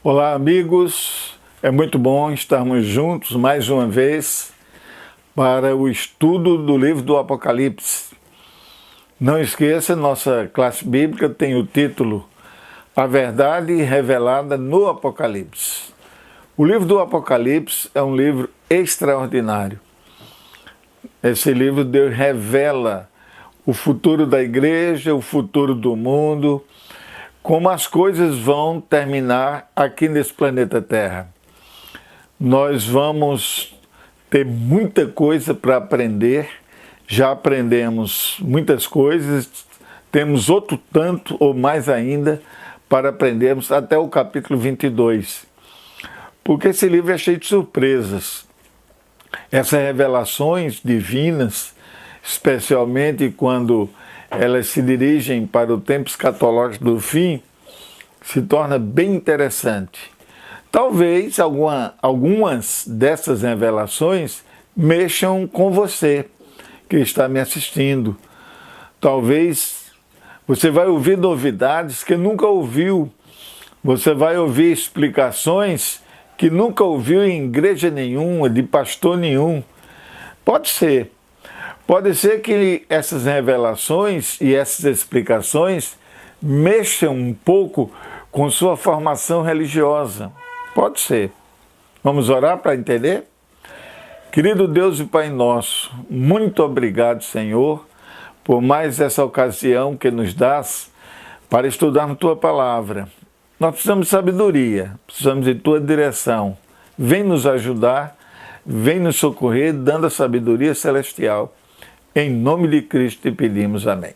Olá, amigos. É muito bom estarmos juntos mais uma vez para o estudo do livro do Apocalipse. Não esqueça, nossa classe bíblica tem o título A Verdade Revelada no Apocalipse. O livro do Apocalipse é um livro extraordinário. Esse livro Deus revela o futuro da igreja, o futuro do mundo, como as coisas vão terminar aqui nesse planeta Terra. Nós vamos ter muita coisa para aprender, já aprendemos muitas coisas, temos outro tanto ou mais ainda para aprendermos até o capítulo 22, porque esse livro é cheio de surpresas. Essas revelações divinas, especialmente quando elas se dirigem para o tempo escatológico do fim, se torna bem interessante. Talvez algumas dessas revelações mexam com você que está me assistindo. Talvez você vai ouvir novidades que nunca ouviu. Você vai ouvir explicações que nunca ouviu em igreja nenhuma, de pastor nenhum. Pode ser. Pode ser que essas revelações e essas explicações mexam um pouco com sua formação religiosa. Pode ser. Vamos orar para entender? Querido Deus e Pai nosso, muito obrigado, Senhor, por mais essa ocasião que nos dás para estudarmos Tua Palavra. Nós precisamos de sabedoria, precisamos de Tua direção. Vem nos ajudar, vem nos socorrer, dando a sabedoria celestial. Em nome de Cristo te pedimos, amém.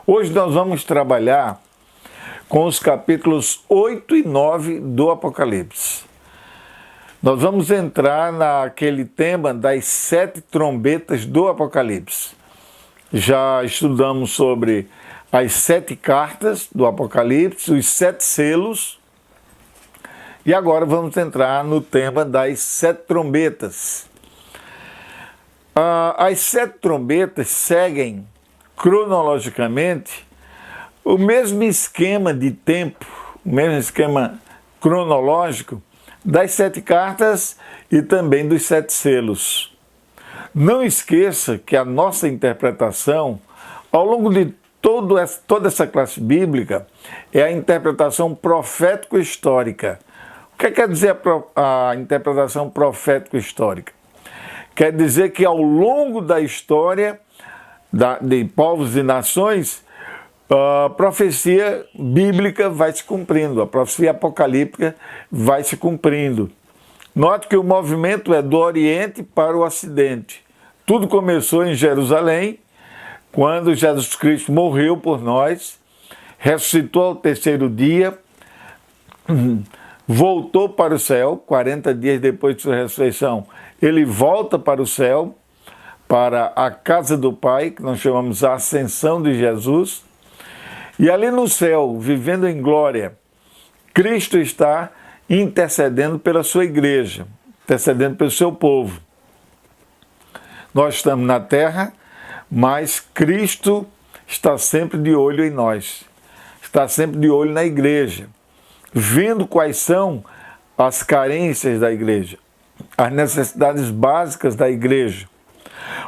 Hoje nós vamos trabalhar com os capítulos 8 e 9 do Apocalipse. Nós vamos entrar naquele tema das 7 trombetas do Apocalipse. Já estudamos sobre as 7 cartas do Apocalipse, os 7 selos, e agora vamos entrar no tema das 7 trombetas. As 7 trombetas seguem cronologicamente o mesmo esquema de tempo, o mesmo esquema cronológico das 7 cartas e também dos 7 selos. Não esqueça que a nossa interpretação, ao longo de toda essa classe bíblica, é a interpretação profético-histórica. O que quer dizer a interpretação profético-histórica? Quer dizer que ao longo da história de povos e nações, a profecia bíblica vai se cumprindo, a profecia apocalíptica vai se cumprindo. Note que o movimento é do Oriente para o Ocidente. Tudo começou em Jerusalém, quando Jesus Cristo morreu por nós, ressuscitou ao 3º dia, voltou para o céu, 40 dias depois de sua ressurreição, ele volta para o céu, para a casa do Pai, que nós chamamos a ascensão de Jesus. E ali no céu, vivendo em glória, Cristo está intercedendo pela sua igreja, intercedendo pelo seu povo. Nós estamos na terra, mas Cristo está sempre de olho em nós, está sempre de olho na igreja, vendo quais são as carências da igreja, as necessidades básicas da igreja.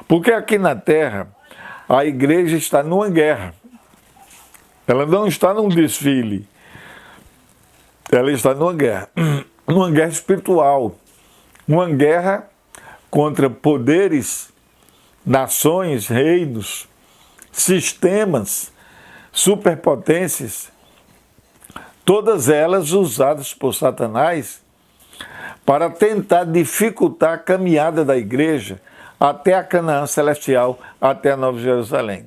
Porque aqui na terra, a igreja está numa guerra. Ela não está num desfile, ela está numa guerra espiritual, uma guerra contra poderes, nações, reinos, sistemas, superpotências, todas elas usadas por Satanás para tentar dificultar a caminhada da igreja até a Canaã celestial, até a Nova Jerusalém.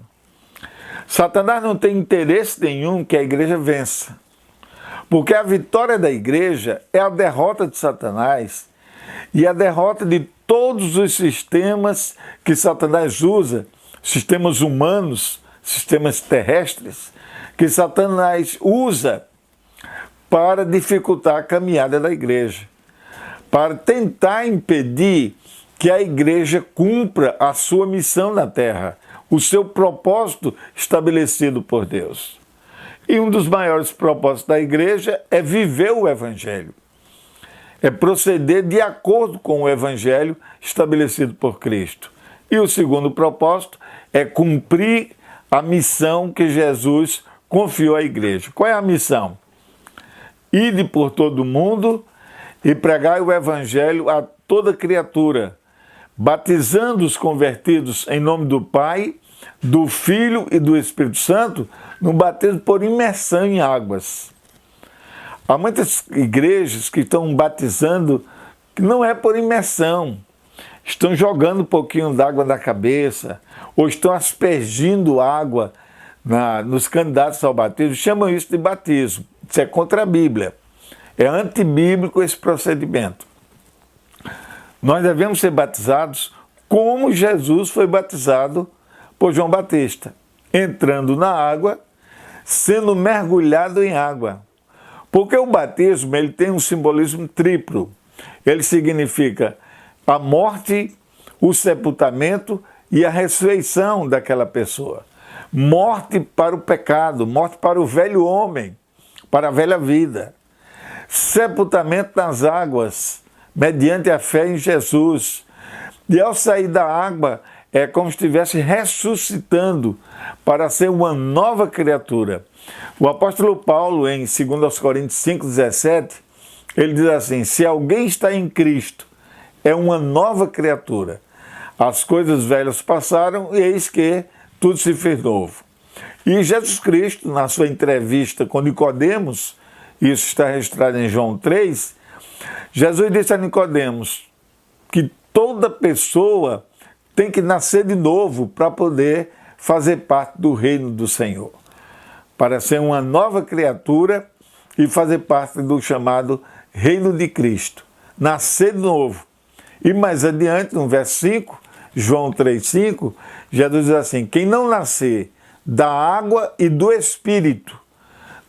Satanás não tem interesse nenhum que a igreja vença, porque a vitória da igreja é a derrota de Satanás e a derrota de todos os sistemas que Satanás usa, sistemas humanos, sistemas terrestres, que Satanás usa para dificultar a caminhada da igreja, para tentar impedir que a igreja cumpra a sua missão na terra, o seu propósito estabelecido por Deus. E um dos maiores propósitos da igreja é viver o Evangelho. É proceder de acordo com o Evangelho estabelecido por Cristo. E o segundo propósito é cumprir a missão que Jesus confiou à igreja. Qual é a missão? Ide por todo o mundo e pregai o Evangelho a toda criatura, batizando os convertidos em nome do Pai, do Filho e do Espírito Santo, no batismo por imersão em águas. Há muitas igrejas que estão batizando que não é por imersão. Estão jogando um pouquinho d'água na cabeça, ou estão aspergindo água nos candidatos ao batismo. Chamam isso de batismo. Isso é contra a Bíblia. É antibíblico esse procedimento. Nós devemos ser batizados como Jesus foi batizado por João Batista, entrando na água, sendo mergulhado em água. Porque o batismo ele tem um simbolismo triplo. Ele significa a morte, o sepultamento e a ressurreição daquela pessoa. Morte para o pecado, morte para o velho homem, para a velha vida. Sepultamento nas águas, mediante a fé em Jesus. E ao sair da água, é como se estivesse ressuscitando para ser uma nova criatura. O apóstolo Paulo, em 2 Coríntios 5,17, ele diz assim: se alguém está em Cristo, é uma nova criatura. As coisas velhas passaram e eis que tudo se fez novo. E Jesus Cristo, na sua entrevista com Nicodemos, isso está registrado em João 3, Jesus disse a Nicodemos que toda pessoa tem que nascer de novo para poder fazer parte do reino do Senhor, para ser uma nova criatura e fazer parte do chamado reino de Cristo. Nascer de novo. E mais adiante, no verso 5, João 3,5, Jesus diz assim: quem não nascer da água e do Espírito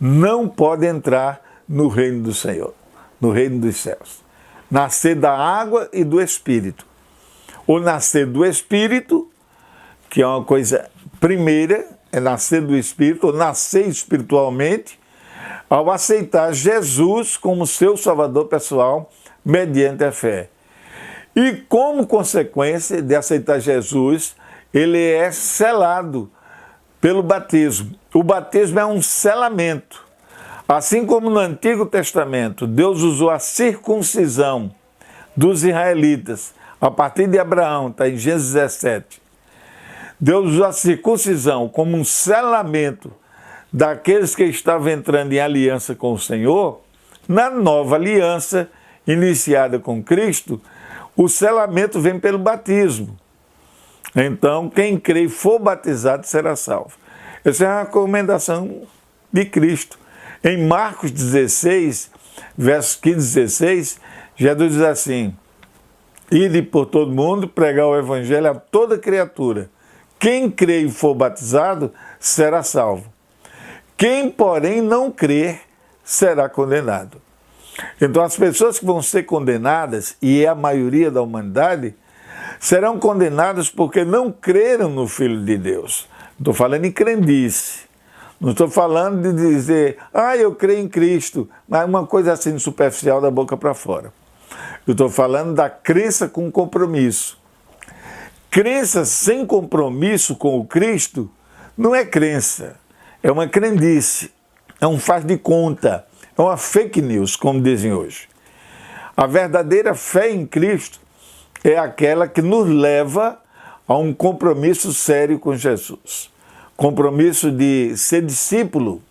não pode entrar no reino do Senhor, no reino dos céus. Nascer da água e do Espírito. Ou nascer do Espírito, que é uma coisa primeira, é nascer do Espírito, ou nascer espiritualmente, ao aceitar Jesus como seu Salvador pessoal, mediante a fé. E como consequência de aceitar Jesus, ele é selado pelo batismo. O batismo é um selamento. Assim como no Antigo Testamento, Deus usou a circuncisão dos israelitas, a partir de Abraão, está em Gênesis 17. Deus usou a circuncisão como um selamento daqueles que estavam entrando em aliança com o Senhor. Na nova aliança, iniciada com Cristo, o selamento vem pelo batismo. Então, quem crê e for batizado será salvo. Essa é a recomendação de Cristo. Em Marcos 16, versos 15 e 16, Jesus diz assim: ide por todo mundo, pregar o Evangelho a toda criatura. Quem crê e for batizado será salvo. Quem, porém, não crer será condenado. Então, as pessoas que vão ser condenadas, e é a maioria da humanidade, serão condenadas porque não creram no Filho de Deus. Estou falando em crendice. Não estou falando de dizer, eu creio em Cristo, mas uma coisa assim superficial da boca para fora. Eu estou falando da crença com compromisso. Crença sem compromisso com o Cristo não é crença, é uma crendice, é um faz de conta, é uma fake news, como dizem hoje. A verdadeira fé em Cristo é aquela que nos leva a um compromisso sério com Jesus. Compromisso de ser discípulo,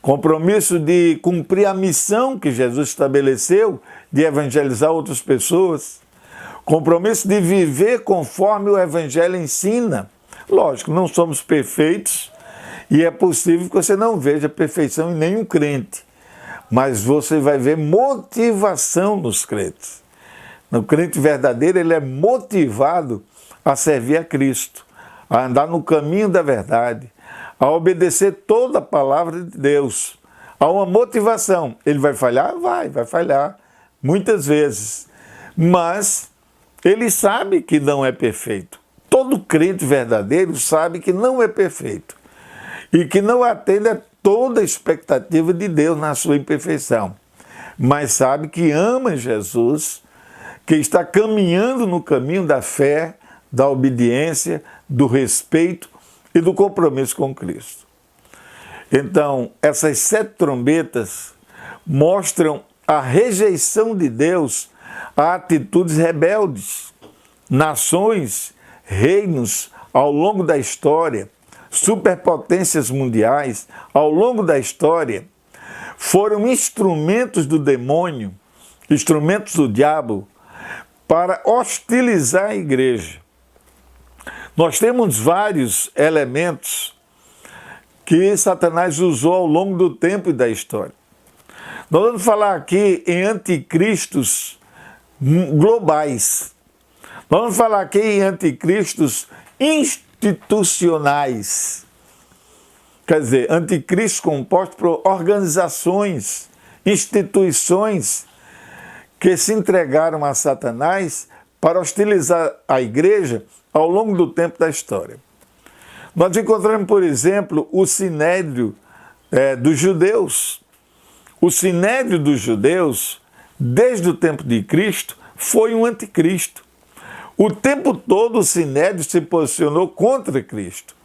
compromisso de cumprir a missão que Jesus estabeleceu, de evangelizar outras pessoas, compromisso de viver conforme o Evangelho ensina. Lógico, não somos perfeitos e é possível que você não veja perfeição em nenhum crente, mas você vai ver motivação nos crentes. No crente verdadeiro, ele é motivado a servir a Cristo, a andar no caminho da verdade, a obedecer toda a palavra de Deus. Há uma motivação. Ele vai falhar? Vai falhar, muitas vezes. Mas ele sabe que não é perfeito. Todo crente verdadeiro sabe que não é perfeito e que não atende a toda a expectativa de Deus na sua imperfeição, mas sabe que ama Jesus, que está caminhando no caminho da fé, da obediência, do respeito e do compromisso com Cristo. Então, essas 7 trombetas mostram a rejeição de Deus a atitudes rebeldes. Nações, reinos ao longo da história, superpotências mundiais ao longo da história, foram instrumentos do demônio, instrumentos do diabo, para hostilizar a igreja. Nós temos vários elementos que Satanás usou ao longo do tempo e da história. Nós vamos falar aqui em anticristos globais. Nós vamos falar aqui em anticristos institucionais. Quer dizer, anticristo composto por organizações, instituições que se entregaram a Satanás para hostilizar a igreja ao longo do tempo da história. Nós encontramos, por exemplo, o Sinédrio dos judeus. O Sinédrio dos judeus, desde o tempo de Cristo, foi um anticristo. O tempo todo o Sinédrio se posicionou contra Cristo.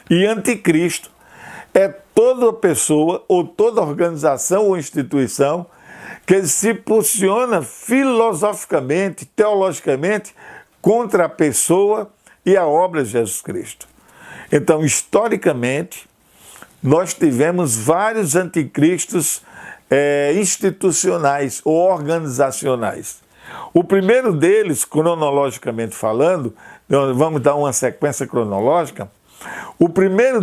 E anticristo é toda pessoa ou toda organização ou instituição que se posiciona filosoficamente, teologicamente, contra a pessoa e a obra de Jesus Cristo. Então, historicamente, nós tivemos vários anticristos institucionais ou organizacionais. O primeiro deles, cronologicamente falando, vamos dar uma sequência cronológica, o primeiro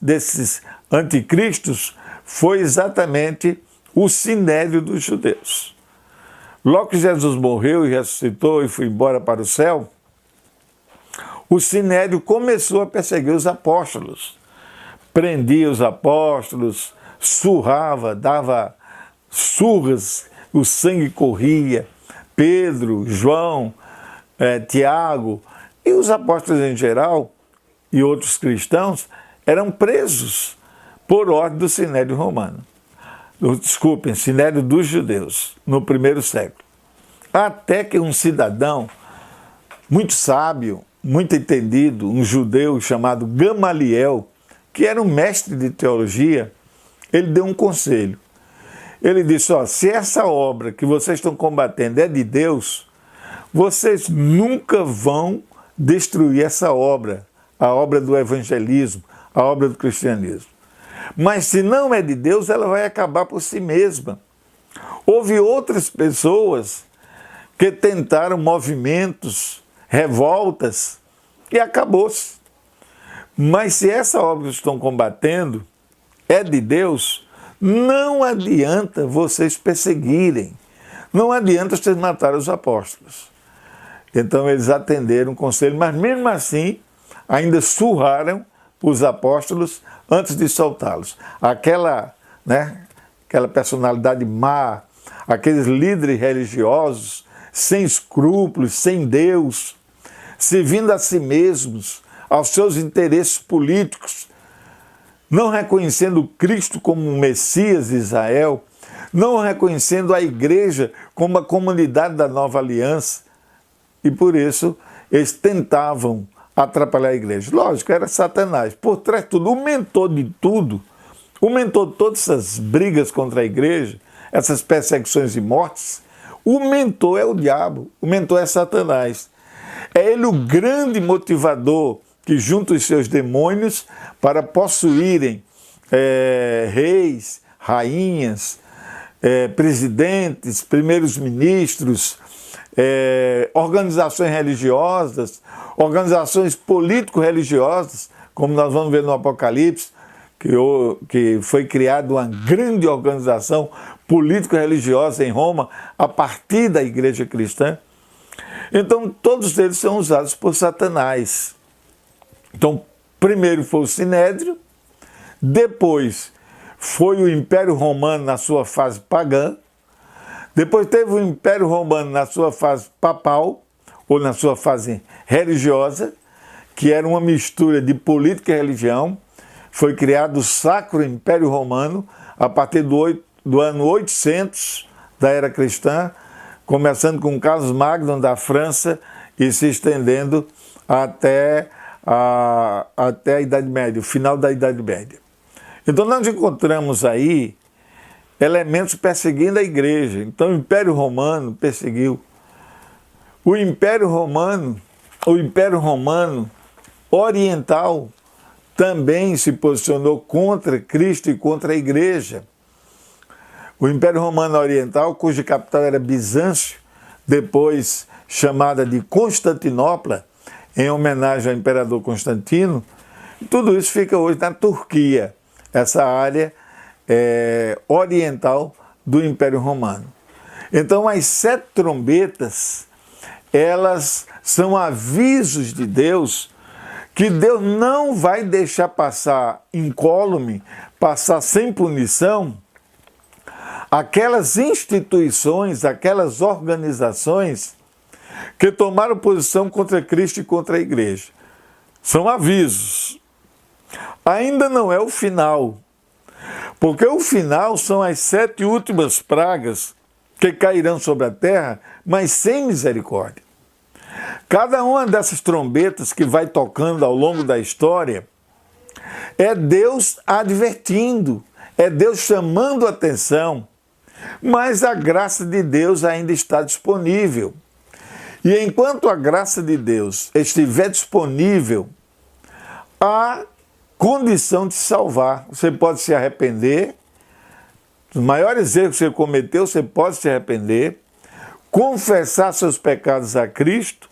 desses anticristos, foi exatamente o Sinédrio dos judeus. Logo que Jesus morreu e ressuscitou e foi embora para o céu, o Sinédrio começou a perseguir os apóstolos. Prendia os apóstolos, surrava, dava surras, o sangue corria. Pedro, João, Tiago e os apóstolos em geral e outros cristãos eram presos por ordem do Sinédrio romano. Desculpem, Sinédrio dos judeus, no primeiro século. Até que um cidadão muito sábio, muito entendido, um judeu chamado Gamaliel, que era um mestre de teologia, ele deu um conselho. Ele disse, se essa obra que vocês estão combatendo é de Deus, vocês nunca vão destruir essa obra, a obra do evangelismo, a obra do cristianismo. Mas se não é de Deus, ela vai acabar por si mesma. Houve outras pessoas que tentaram movimentos, revoltas, e acabou-se. Mas se essa obra que estão combatendo é de Deus, não adianta vocês perseguirem, não adianta vocês matarem os apóstolos. Então eles atenderam o conselho, mas mesmo assim ainda surraram os apóstolos antes de soltá-los. Aquela personalidade má, aqueles líderes religiosos, sem escrúpulos, sem Deus, servindo a si mesmos, aos seus interesses políticos, não reconhecendo Cristo como o Messias de Israel, não reconhecendo a igreja como a comunidade da nova aliança, e por isso eles tentavam atrapalhar a igreja. Lógico, era Satanás. Por trás de tudo, o mentor de tudo, o mentor de todas essas brigas contra a igreja, essas perseguições e mortes, o mentor é o diabo, o mentor é Satanás. É ele o grande motivador que junta os seus demônios para possuírem reis, rainhas, presidentes, primeiros ministros, organizações religiosas, organizações político-religiosas, como nós vamos ver no Apocalipse, que foi criada uma grande organização político-religiosa em Roma a partir da igreja cristã. Então, todos eles são usados por Satanás. Então, primeiro foi o Sinédrio, depois foi o Império Romano na sua fase pagã, depois teve o Império Romano na sua fase papal, ou na sua fase religiosa, que era uma mistura de política e religião, foi criado o Sacro Império Romano a partir do ano 800 da era cristã, começando com Carlos Magno da França e se estendendo até a Idade Média, o final da Idade Média. Então nós encontramos aí elementos perseguindo a igreja. Então o Império Romano perseguiu. O Império Romano Oriental também se posicionou contra Cristo e contra a igreja. O Império Romano Oriental, cuja capital era Bizâncio, depois chamada de Constantinopla, em homenagem ao imperador Constantino, tudo isso fica hoje na Turquia, essa área oriental do Império Romano. Então, as 7 trombetas, elas são avisos de Deus, que Deus não vai deixar passar incólume, passar sem punição, aquelas instituições, aquelas organizações que tomaram posição contra Cristo e contra a igreja. São avisos. Ainda não é o final, porque o final são as 7 últimas pragas que cairão sobre a terra, mas sem misericórdia. Cada uma dessas trombetas que vai tocando ao longo da história é Deus advertindo, é Deus chamando a atenção, mas a graça de Deus ainda está disponível. E enquanto a graça de Deus estiver disponível, há condição de salvar. Você pode se arrepender, os maiores erros que você cometeu, você pode se arrepender, confessar seus pecados a Cristo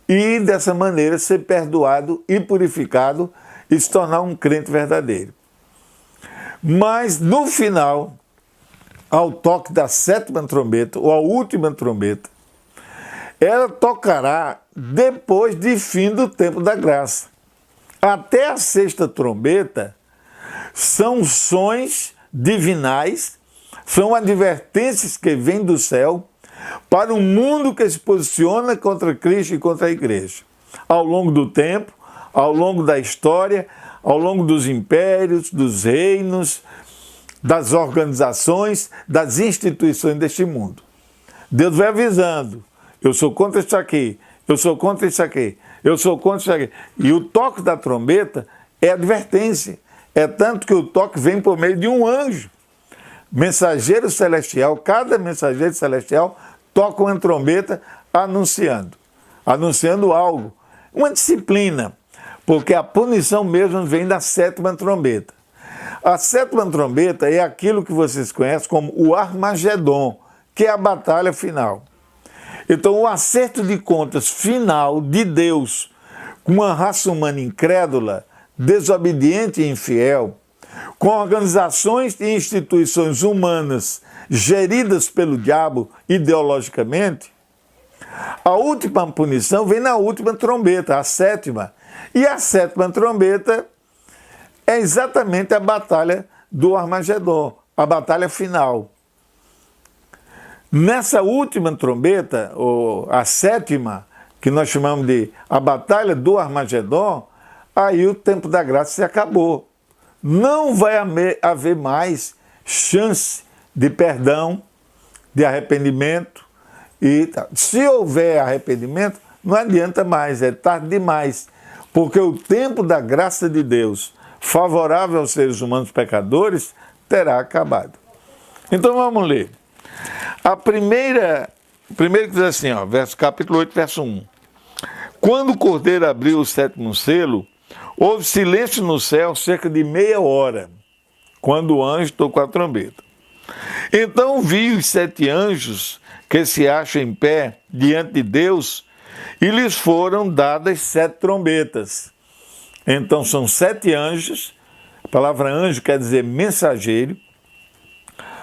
e, dessa maneira, ser perdoado e purificado e se tornar um crente verdadeiro. Mas, no final, ao toque da 7ª trombeta, ou a última trombeta, ela tocará depois de fim do tempo da graça. Até a 6ª trombeta são sons divinais, são advertências que vêm do céu para um mundo que se posiciona contra Cristo e contra a igreja. Ao longo do tempo, ao longo da história, ao longo dos impérios, dos reinos, das organizações, das instituições deste mundo. Deus vai avisando: eu sou contra isso aqui, eu sou contra isso aqui, eu sou contra isso aqui. E o toque da trombeta é advertência. É tanto que o toque vem por meio de um anjo, mensageiro celestial. Cada mensageiro celestial toca uma trombeta anunciando algo, uma disciplina, porque a punição mesmo vem da 7ª trombeta. A 7ª trombeta é aquilo que vocês conhecem como o Armagedon, que é a batalha final. Então, o acerto de contas final de Deus com uma raça humana incrédula, desobediente e infiel, com organizações e instituições humanas geridas pelo diabo ideologicamente, a última punição vem na última trombeta, a 7ª. E a 7ª trombeta é exatamente a batalha do Armagedon, a batalha final. Nessa última trombeta, ou a 7ª, que nós chamamos de a batalha do Armagedon, aí o tempo da graça se acabou. Não vai haver mais chance de perdão, de arrependimento. E se houver arrependimento, não adianta mais, é tarde demais, porque o tempo da graça de Deus, favorável aos seres humanos pecadores, terá acabado. Então vamos ler. Primeiro que diz assim, capítulo 8, verso 1. Quando o cordeiro abriu o 7º selo, houve silêncio no céu cerca de meia hora, quando o anjo tocou a trombeta. Então vi os 7 anjos que se acham em pé diante de Deus, e lhes foram dadas 7 trombetas. Então são 7 anjos, a palavra anjo quer dizer mensageiro,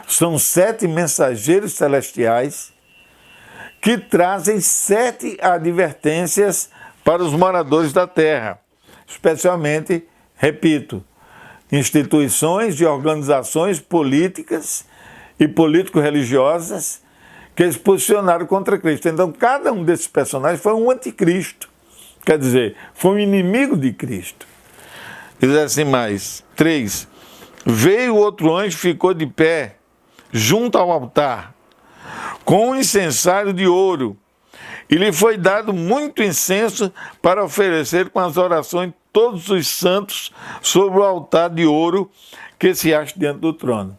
são 7 mensageiros celestiais que trazem 7 advertências para os moradores da terra, especialmente, repito, instituições e organizações políticas e político-religiosas que se posicionaram contra Cristo. Então, cada um desses personagens foi um anticristo, quer dizer, foi um inimigo de Cristo. Diz assim mais. 3. Veio outro anjo e ficou de pé junto ao altar, com um incensário de ouro, e lhe foi dado muito incenso para oferecer com as orações de todos os santos sobre o altar de ouro que se acha diante do trono.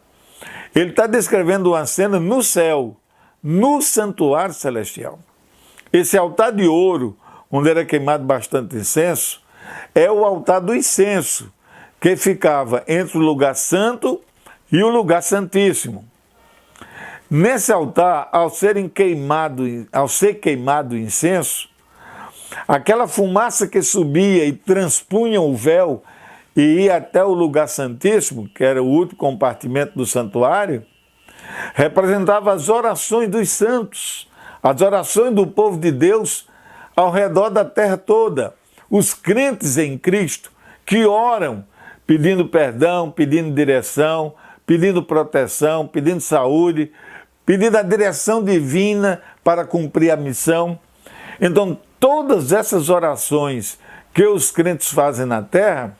Ele está descrevendo uma cena no céu, no santuário celestial. Esse altar de ouro, onde era queimado bastante incenso, é o altar do incenso, que ficava entre o lugar santo e o lugar santíssimo. Nesse altar, ao ser queimado o incenso, aquela fumaça que subia e transpunha o véu e ia até o lugar santíssimo, que era o último compartimento do santuário, representava as orações dos santos, as orações do povo de Deus ao redor da terra toda, os crentes em Cristo que oram pedindo perdão, pedindo direção, pedindo proteção, pedindo saúde, pedindo a direção divina para cumprir a missão. Então, todas essas orações que os crentes fazem na terra,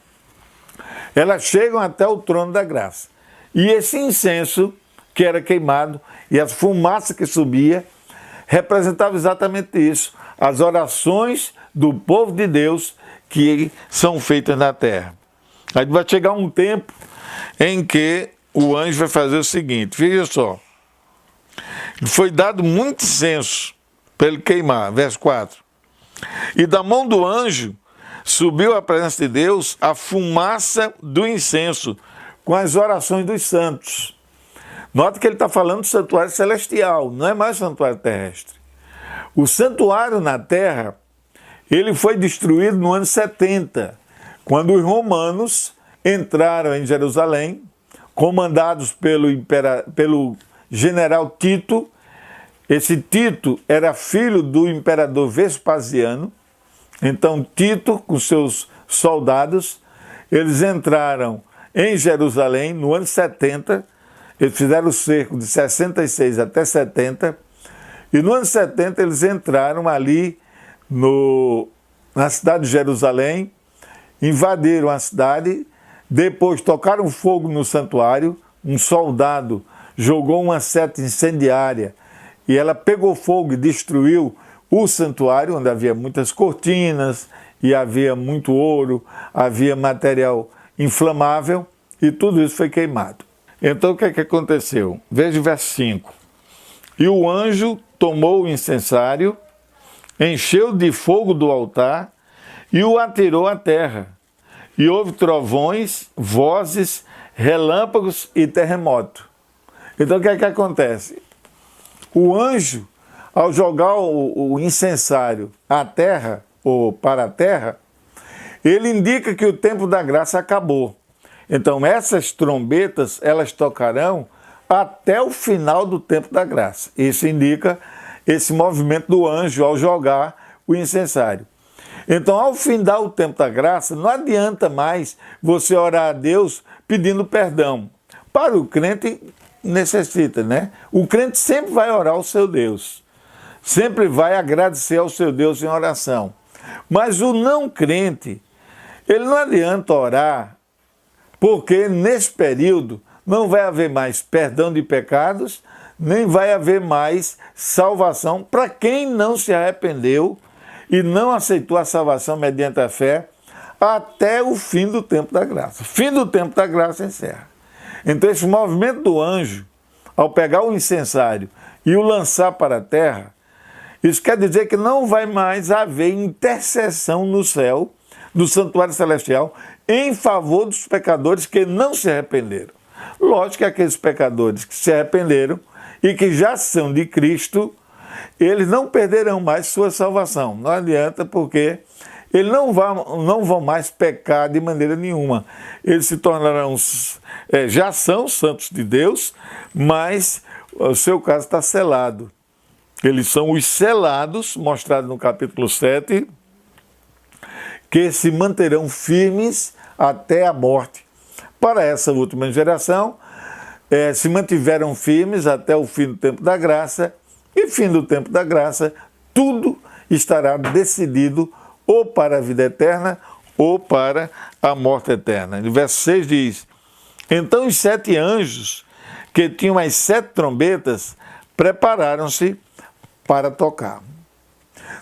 elas chegam até o trono da graça. E esse incenso que era queimado e a fumaça que subia, representava exatamente isso, as orações do povo de Deus que são feitas na terra. Aí vai chegar um tempo em que o anjo vai fazer o seguinte, veja só, foi dado muito incenso para ele queimar, verso 4, e da mão do anjo subiu à presença de Deus a fumaça do incenso com as orações dos santos. Nota que ele está falando do santuário celestial, não é mais santuário terrestre. O santuário na terra, ele foi destruído no ano 70, quando os romanos entraram em Jerusalém, comandados pelo general Tito. Esse Tito era filho do imperador Vespasiano. Então Tito, com seus soldados, eles entraram em Jerusalém no ano 70, eles fizeram o cerco de 66 até 70, e no ano 70 eles entraram ali na cidade de Jerusalém, invadiram a cidade, depois tocaram fogo no santuário, um soldado jogou uma seta incendiária e ela pegou fogo e destruiu o santuário, onde havia muitas cortinas e havia muito ouro, havia material inflamável e tudo isso foi queimado. Então o que é que aconteceu? Veja o verso 5. E o anjo tomou o incensário, encheu de fogo do altar e o atirou à terra. E houve trovões, vozes, relâmpagos e terremoto. Então o que é que acontece? O anjo, ao jogar o incensário à terra, ou para a terra, ele indica que o tempo da graça acabou. Então essas trombetas, elas tocarão até o final do tempo da graça. Isso indica esse movimento do anjo ao jogar o incensário. Então, ao findar o tempo da graça, não adianta mais você orar a Deus pedindo perdão. Para o crente, necessita, né? O crente sempre vai orar ao seu Deus. Sempre vai agradecer ao seu Deus em oração. Mas o não crente, ele não adianta orar, porque nesse período não vai haver mais perdão de pecados, nem vai haver mais salvação para quem não se arrependeu e não aceitou a salvação mediante a fé até o fim do tempo da graça. Fim do tempo da graça encerra. Então esse movimento do anjo, ao pegar o incensário e o lançar para a terra, isso quer dizer que não vai mais haver intercessão no céu, do santuário celestial, em favor dos pecadores que não se arrependeram. Lógico que aqueles pecadores que se arrependeram e que já são de Cristo, eles não perderão mais sua salvação. Não adianta, porque eles não vão mais pecar de maneira nenhuma. Eles se tornarão, já são santos de Deus, mas o seu caso está selado. Eles são os selados, mostrados no capítulo 7, que se manterão firmes até a morte. Para essa última geração, se mantiveram firmes até o fim do tempo da graça, e fim do tempo da graça, tudo estará decidido ou para a vida eterna ou para a morte eterna. No verso 6 diz: então os 7 anjos, que tinham as 7 trombetas, prepararam-se para tocar.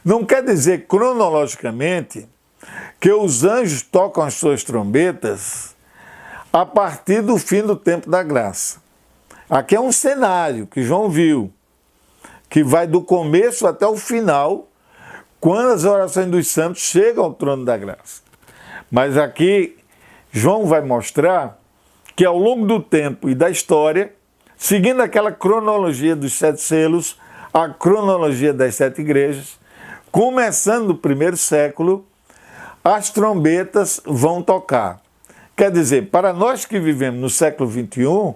Não quer dizer cronologicamente que os anjos tocam as suas trombetas a partir do fim do tempo da graça. Aqui é um cenário que João viu, que vai do começo até o final, quando as orações dos santos chegam ao trono da graça. Mas aqui João vai mostrar que ao longo do tempo e da história, seguindo aquela cronologia dos 7 selos, a cronologia das 7 igrejas, começando no primeiro século, as trombetas vão tocar. Quer dizer, para nós que vivemos no século XXI,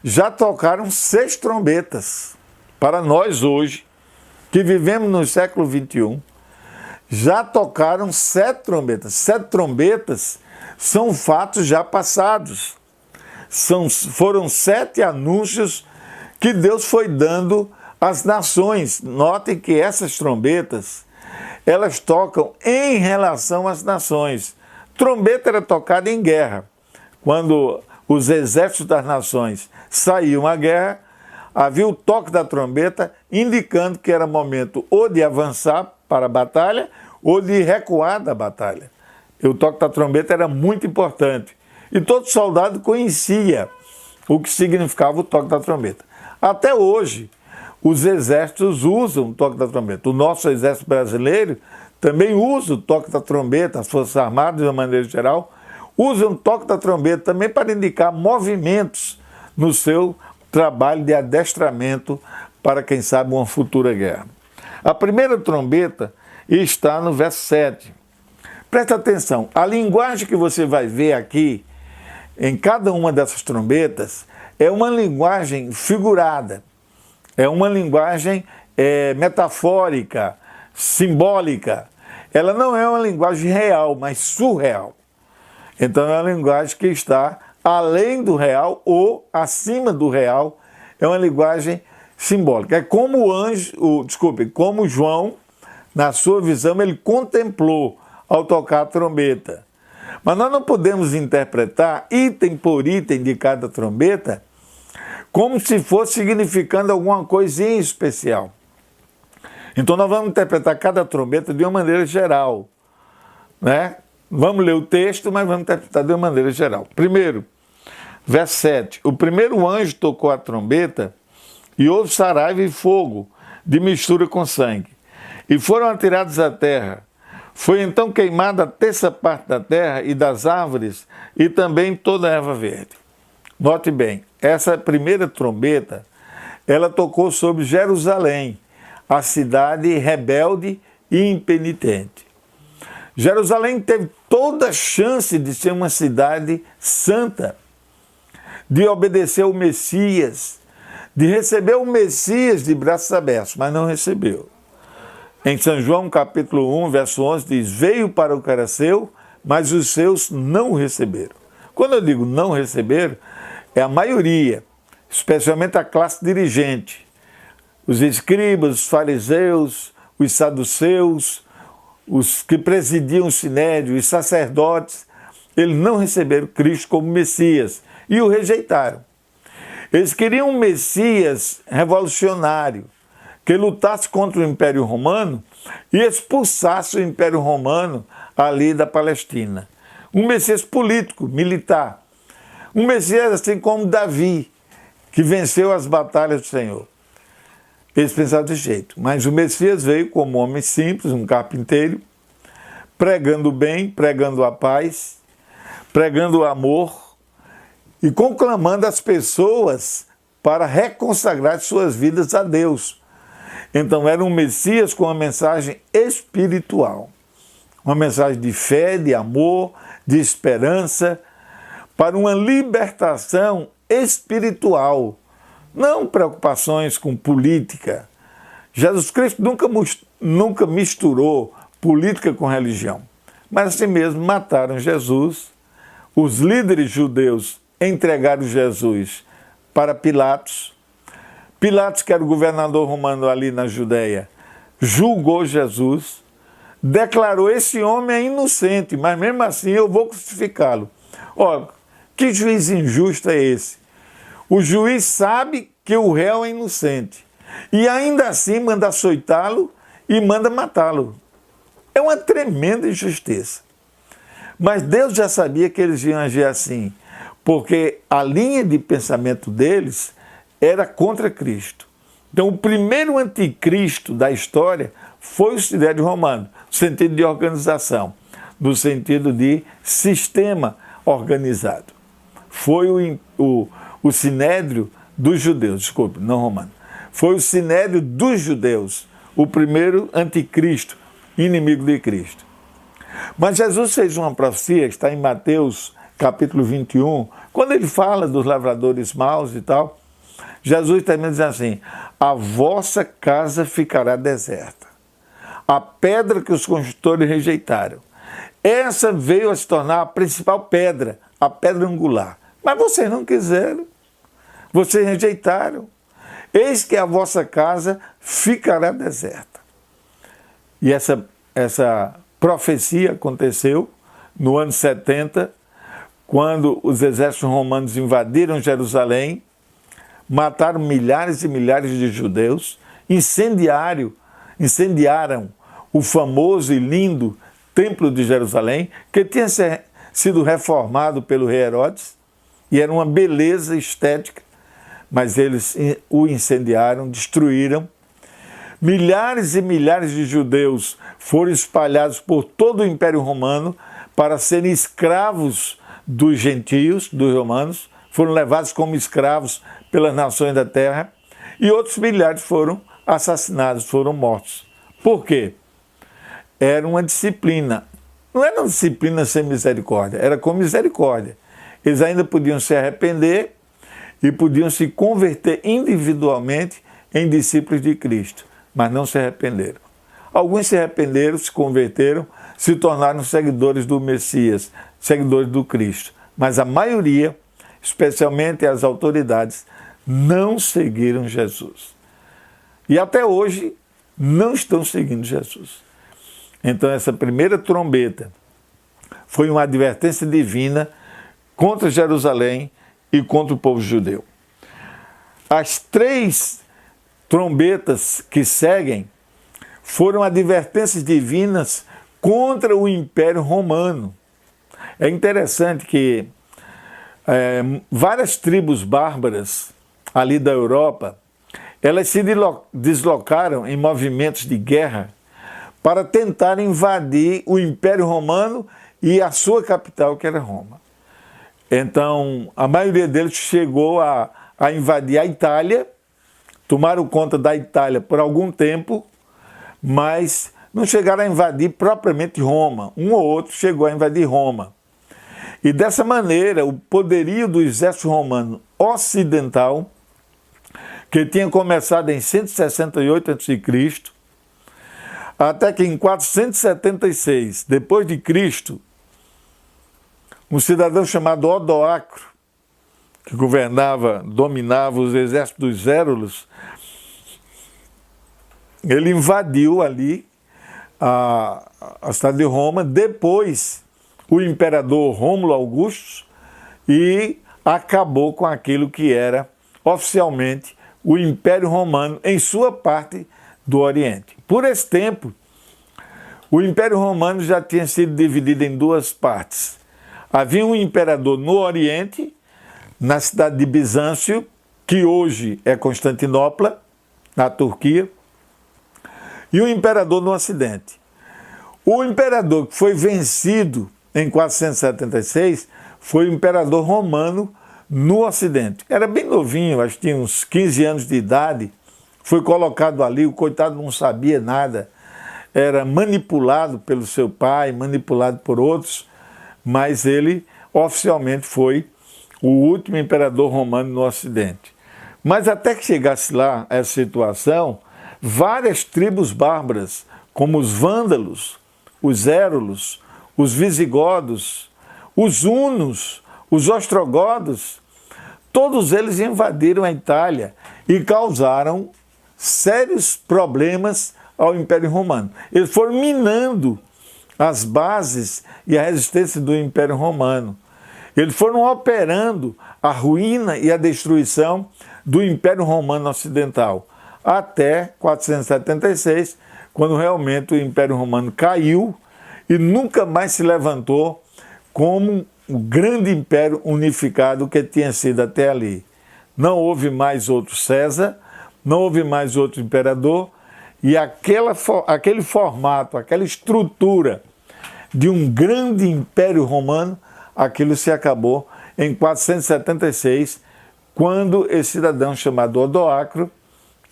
já tocaram 6 trombetas. Para nós hoje, que vivemos no século XXI, já tocaram 7 trombetas. 7 trombetas são fatos já passados. Foram 7 anúncios que Deus foi dando às nações. Notem que essas trombetas, elas tocam em relação às nações. Trombeta era tocada em guerra. Quando os exércitos das nações saíam à guerra, havia o toque da trombeta, indicando que era momento ou de avançar para a batalha ou de recuar da batalha. E o toque da trombeta era muito importante. E todo soldado conhecia o que significava o toque da trombeta. Até hoje, os exércitos usam o toque da trombeta. O nosso exército brasileiro também usa o toque da trombeta, as Forças Armadas, de uma maneira geral, usam o toque da trombeta também para indicar movimentos no seu trabalho de adestramento para, quem sabe, uma futura guerra. A primeira trombeta está no verso 7. Presta atenção, a linguagem que você vai ver aqui, em cada uma dessas trombetas, é uma linguagem figurada, é uma linguagem metafórica, simbólica. Ela não é uma linguagem real, mas surreal. Então é uma linguagem que está além do real ou acima do real, é uma linguagem simbólica. É como como João, na sua visão, ele contemplou ao tocar a trombeta. Mas nós não podemos interpretar item por item de cada trombeta como se fosse significando alguma coisinha especial. Então nós vamos interpretar cada trombeta de uma maneira geral, né? Vamos ler o texto, mas vamos interpretar de uma maneira geral. Primeiro, verso 7. O primeiro anjo tocou a trombeta e houve saraiva e fogo de mistura com sangue. E foram atirados à terra. Foi então queimada a terça parte da terra e das árvores e também toda a erva verde. Note bem, essa primeira trombeta, ela tocou sobre Jerusalém, a cidade rebelde e impenitente. Jerusalém teve toda a chance de ser uma cidade santa, de obedecer ao Messias, de receber o Messias de braços abertos, mas não recebeu. Em São João, capítulo 1, verso 11, diz: veio para o que era seu, mas os seus não o receberam. Quando eu digo não receberam, é a maioria, especialmente a classe dirigente. Os escribas, os fariseus, os saduceus, os que presidiam o sinédrio, os sacerdotes, eles não receberam Cristo como Messias e o rejeitaram. Eles queriam um Messias revolucionário, que lutasse contra o Império Romano e expulsasse o Império Romano ali da Palestina. Um Messias político, militar. Um Messias assim como Davi, que venceu as batalhas do Senhor. Eles pensaram desse jeito. Mas o Messias veio como um homem simples, um carpinteiro, pregando o bem, pregando a paz, pregando o amor e conclamando as pessoas para reconsagrar suas vidas a Deus. Então era um Messias com uma mensagem espiritual, uma mensagem de fé, de amor, de esperança, para uma libertação espiritual, não preocupações com política. Jesus Cristo nunca misturou política com religião, mas assim mesmo mataram Jesus. Os líderes judeus entregaram Jesus para Pilatos. Pilatos, que era o governador romano ali na Judéia, julgou Jesus, declarou: esse homem é inocente, mas mesmo assim eu vou crucificá-lo. Olha, que juiz injusto é esse? O juiz sabe que o réu é inocente e ainda assim manda açoitá-lo e manda matá-lo. É uma tremenda injustiça. Mas Deus já sabia que eles iam agir assim, porque a linha de pensamento deles era contra Cristo. Então, o primeiro anticristo da história foi o Sinédrio Romano, no sentido de organização, no sentido de sistema organizado. Foi o Sinédrio dos judeus, desculpe, não romano. Foi o Sinédrio dos judeus, o primeiro anticristo, inimigo de Cristo. Mas Jesus fez uma profecia, está em Mateus capítulo 21, quando ele fala dos lavradores maus e tal, Jesus também diz assim: a vossa casa ficará deserta. A pedra que os construtores rejeitaram. Essa veio a se tornar a principal pedra, a pedra angular. Mas vocês não quiseram, vocês rejeitaram. Eis que a vossa casa ficará deserta. E essa profecia aconteceu no ano 70, quando os exércitos romanos invadiram Jerusalém, mataram milhares e milhares de judeus, incendiaram o famoso e lindo Templo de Jerusalém, que tinha sido reformado pelo rei Herodes, e era uma beleza estética, mas eles o incendiaram, destruíram. Milhares e milhares de judeus foram espalhados por todo o Império Romano para serem escravos dos gentios, dos romanos, foram levados como escravos pelas nações da terra, e outros milhares foram assassinados, foram mortos. Por quê? Era uma disciplina. Não era uma disciplina sem misericórdia, era com misericórdia. Eles ainda podiam se arrepender e podiam se converter individualmente em discípulos de Cristo, mas não se arrependeram. Alguns se arrependeram, se converteram, se tornaram seguidores do Messias, seguidores do Cristo. Mas a maioria, especialmente as autoridades, não seguiram Jesus. E até hoje não estão seguindo Jesus. Então essa primeira trombeta foi uma advertência divina contra Jerusalém e contra o povo judeu. As 3 trombetas que seguem foram advertências divinas contra o Império Romano. É interessante que várias tribos bárbaras ali da Europa, elas se deslocaram em movimentos de guerra para tentar invadir o Império Romano e a sua capital, que era Roma. Então, a maioria deles chegou a invadir a Itália, tomaram conta da Itália por algum tempo, mas não chegaram a invadir propriamente Roma. Um ou outro chegou a invadir Roma. E dessa maneira, o poderio do exército romano ocidental, que tinha começado em 168 a.C., até que em 476, depois de Cristo, um cidadão chamado Odoacro, que dominava os exércitos dos Érulos, ele invadiu ali a cidade de Roma, depois o imperador Rômulo Augusto, e acabou com aquilo que era oficialmente o Império Romano em sua parte do Oriente. Por esse tempo, o Império Romano já tinha sido dividido em 2 partes. Havia um imperador no Oriente, na cidade de Bizâncio, que hoje é Constantinopla, na Turquia, e um imperador no Ocidente. O imperador que foi vencido em 476 foi o imperador romano no Ocidente. Era bem novinho, acho que tinha uns 15 anos de idade, foi colocado ali, o coitado não sabia nada, era manipulado pelo seu pai, manipulado por outros, mas ele oficialmente foi o último imperador romano no Ocidente. Mas até que chegasse lá essa situação, várias tribos bárbaras, como os vândalos, os érulos, os visigodos, os hunos, os ostrogodos, todos eles invadiram a Itália e causaram sérios problemas ao Império Romano. Eles foram minando as bases e a resistência do Império Romano. Eles foram operando a ruína e a destruição do Império Romano Ocidental, até 476, quando realmente o Império Romano caiu e nunca mais se levantou como o grande império unificado que tinha sido até ali. Não houve mais outro César, não houve mais outro imperador, e aquele formato, aquela estrutura de um grande império romano, aquilo se acabou em 476, quando esse cidadão chamado Odoacro,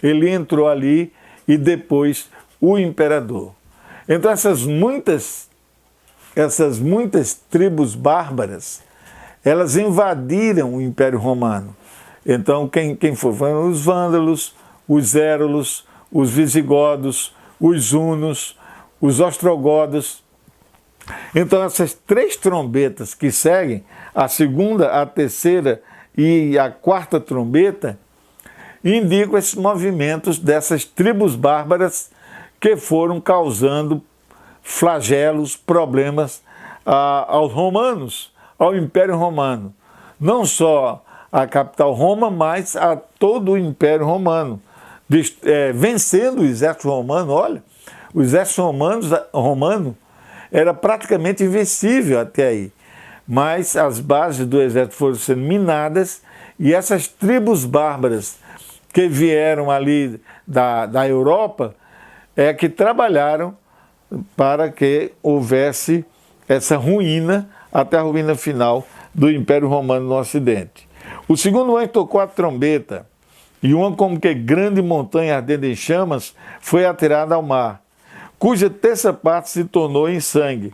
ele entrou ali e depois o imperador. Então essas muitas tribos bárbaras, elas invadiram o Império Romano. Então quem foram os vândalos, os érulos, os visigodos, os hunos, os ostrogodos. Então essas três trombetas que seguem, a segunda, a terceira e a quarta trombeta, indicam esses movimentos dessas tribos bárbaras que foram causando flagelos, problemas aos romanos, ao Império Romano. Não só a capital Roma, mas a todo o Império Romano. Vencendo o exército romano. Olha, o exército romano era praticamente invencível até aí. Mas as bases do exército foram sendo minadas e essas tribos bárbaras que vieram ali da Europa que trabalharam para que houvesse essa ruína até a ruína final do Império Romano no Ocidente. O segundo anjo tocou a trombeta, e uma como que grande montanha ardendo em chamas foi atirada ao mar, cuja terça parte se tornou em sangue.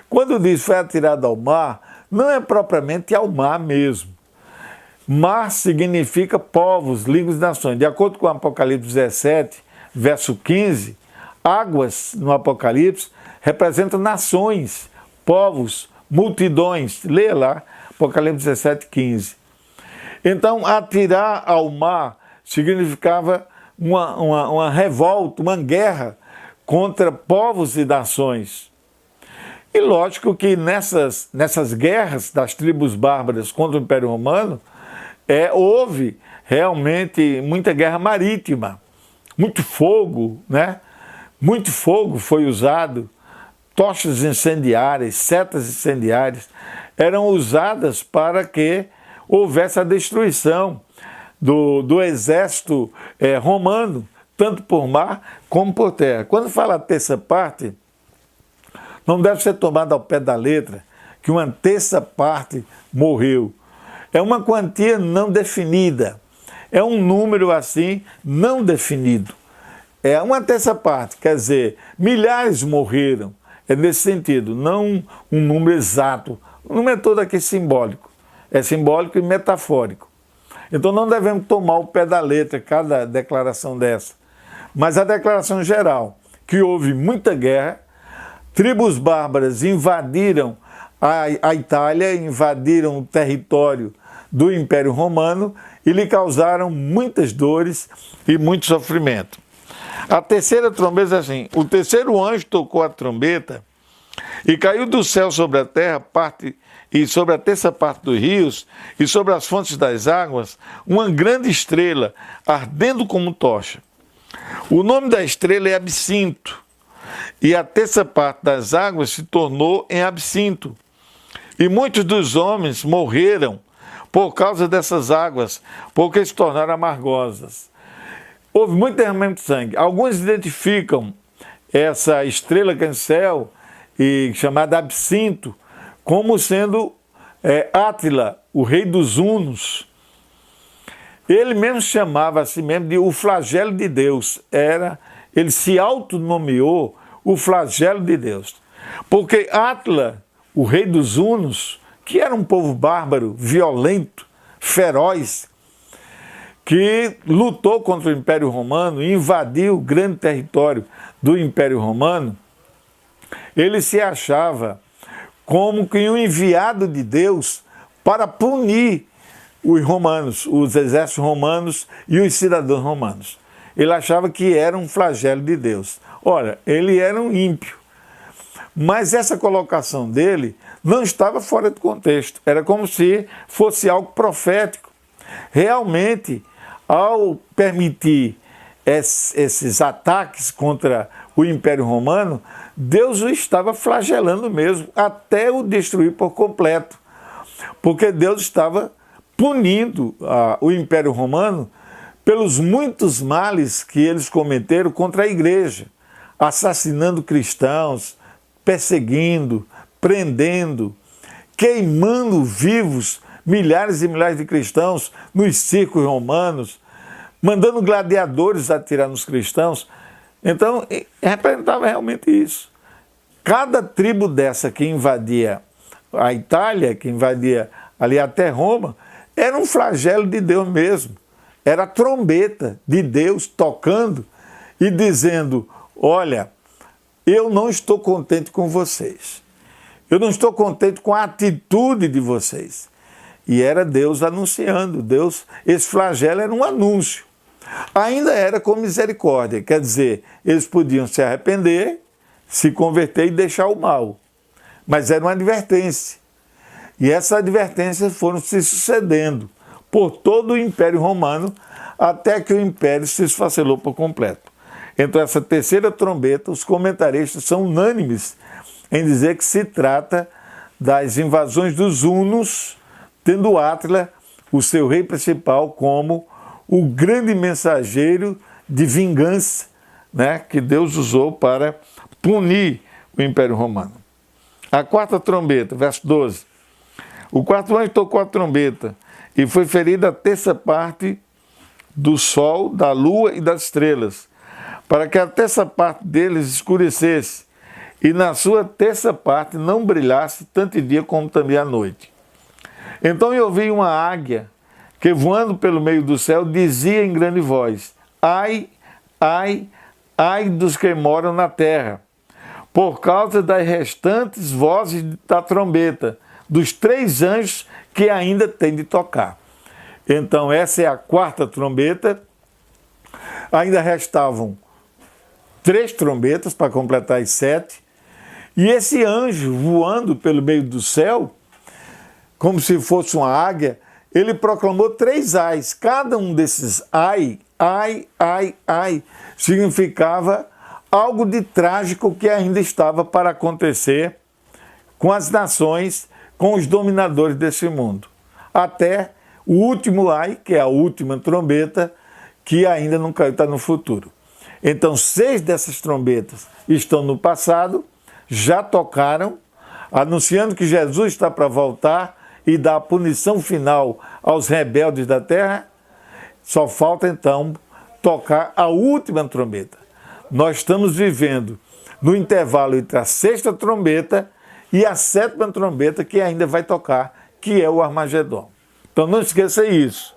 Quando diz foi atirada ao mar, não é propriamente ao mar mesmo. Mar significa povos, línguas e nações. De acordo com o Apocalipse 17, verso 15, águas no Apocalipse representam nações, povos, multidões. Leia lá, Apocalipse 17, 15. Então, atirar ao mar significava uma revolta, uma guerra contra povos e nações. E lógico que nessas guerras das tribos bárbaras contra o Império Romano, houve realmente muita guerra marítima, muito fogo, né? Muito fogo foi usado, tochas incendiárias, setas incendiárias eram usadas para que houvesse a destruição do exército romano, tanto por mar como por terra. Quando fala terça parte, não deve ser tomado ao pé da letra que uma terça parte morreu. É uma quantia não definida, é um número assim não definido. É uma terça parte, quer dizer, milhares morreram. É nesse sentido, não um número exato. O número é todo aqui simbólico. É simbólico e metafórico. Então não devemos tomar o pé da letra cada declaração dessa. Mas a declaração geral, que houve muita guerra, tribos bárbaras invadiram a Itália, invadiram o território do Império Romano e lhe causaram muitas dores e muito sofrimento. A terceira trombeta é assim: o terceiro anjo tocou a trombeta e caiu do céu sobre a terra, e sobre a terça parte dos rios, e sobre as fontes das águas, uma grande estrela, ardendo como tocha. O nome da estrela é Absinto, e a terça parte das águas se tornou em absinto. E muitos dos homens morreram por causa dessas águas, porque se tornaram amargosas. Houve muito derramamento de sangue. Alguns identificam essa estrela que é no céu, chamada Absinto, como sendo Átila, o rei dos hunos. Ele mesmo chamava a si mesmo de o flagelo de Deus. Ele se autonomeou o flagelo de Deus. Porque Átila, o rei dos hunos, que era um povo bárbaro, violento, feroz, que lutou contra o Império Romano e invadiu o grande território do Império Romano, ele se achava como que um enviado de Deus para punir os romanos, os exércitos romanos e os cidadãos romanos. Ele achava que era um flagelo de Deus. Olha, ele era um ímpio. Mas essa colocação dele não estava fora do contexto. Era como se fosse algo profético. Realmente, ao permitir esses ataques contra o Império Romano, Deus o estava flagelando mesmo, até o destruir por completo. Porque Deus estava punindo o Império Romano pelos muitos males que eles cometeram contra a igreja, assassinando cristãos, perseguindo, prendendo, queimando vivos milhares e milhares de cristãos nos circos romanos, mandando gladiadores atirar nos cristãos. Então, representava realmente isso. Cada tribo dessa que invadia a Itália, que invadia ali até Roma, era um flagelo de Deus mesmo. Era a trombeta de Deus tocando e dizendo: olha, eu não estou contente com vocês. Eu não estou contente com a atitude de vocês. E era Deus anunciando. Esse flagelo era um anúncio. Ainda era com misericórdia, quer dizer, eles podiam se arrepender, se converter e deixar o mal. Mas era uma advertência. E essas advertências foram se sucedendo por todo o Império Romano, até que o Império se esfacelou por completo. Então, essa terceira trombeta, os comentaristas são unânimes em dizer que se trata das invasões dos hunos, tendo Átila, o seu rei principal, como o grande mensageiro de vingança, né, que Deus usou para punir o Império Romano. A quarta trombeta, verso 12. O quarto anjo tocou a trombeta e foi ferida a terça parte do sol, da lua e das estrelas, para que a terça parte deles escurecesse e na sua terça parte não brilhasse tanto dia como também a noite. Então eu ouvi uma águia que, voando pelo meio do céu, dizia em grande voz: ai, ai, ai dos que moram na terra, por causa das restantes vozes da trombeta, dos 3 anjos que ainda têm de tocar. Então essa é a quarta trombeta. Ainda restavam 3 trombetas para completar as 7. E esse anjo voando pelo meio do céu, como se fosse uma águia, ele proclamou 3 ais. Cada um desses ai, ai, ai, ai, significava algo de trágico que ainda estava para acontecer com as nações, com os dominadores desse mundo. Até o último ai, que é a última trombeta, que ainda não caiu, está no futuro. Então, 6 dessas trombetas estão no passado, já tocaram, anunciando que Jesus está para voltar e dar a punição final aos rebeldes da terra. Só falta, então, tocar a última trombeta. Nós estamos vivendo no intervalo entre a 6ª trombeta e a 7ª trombeta, que ainda vai tocar, que é o Armagedon. Então não esqueça isso.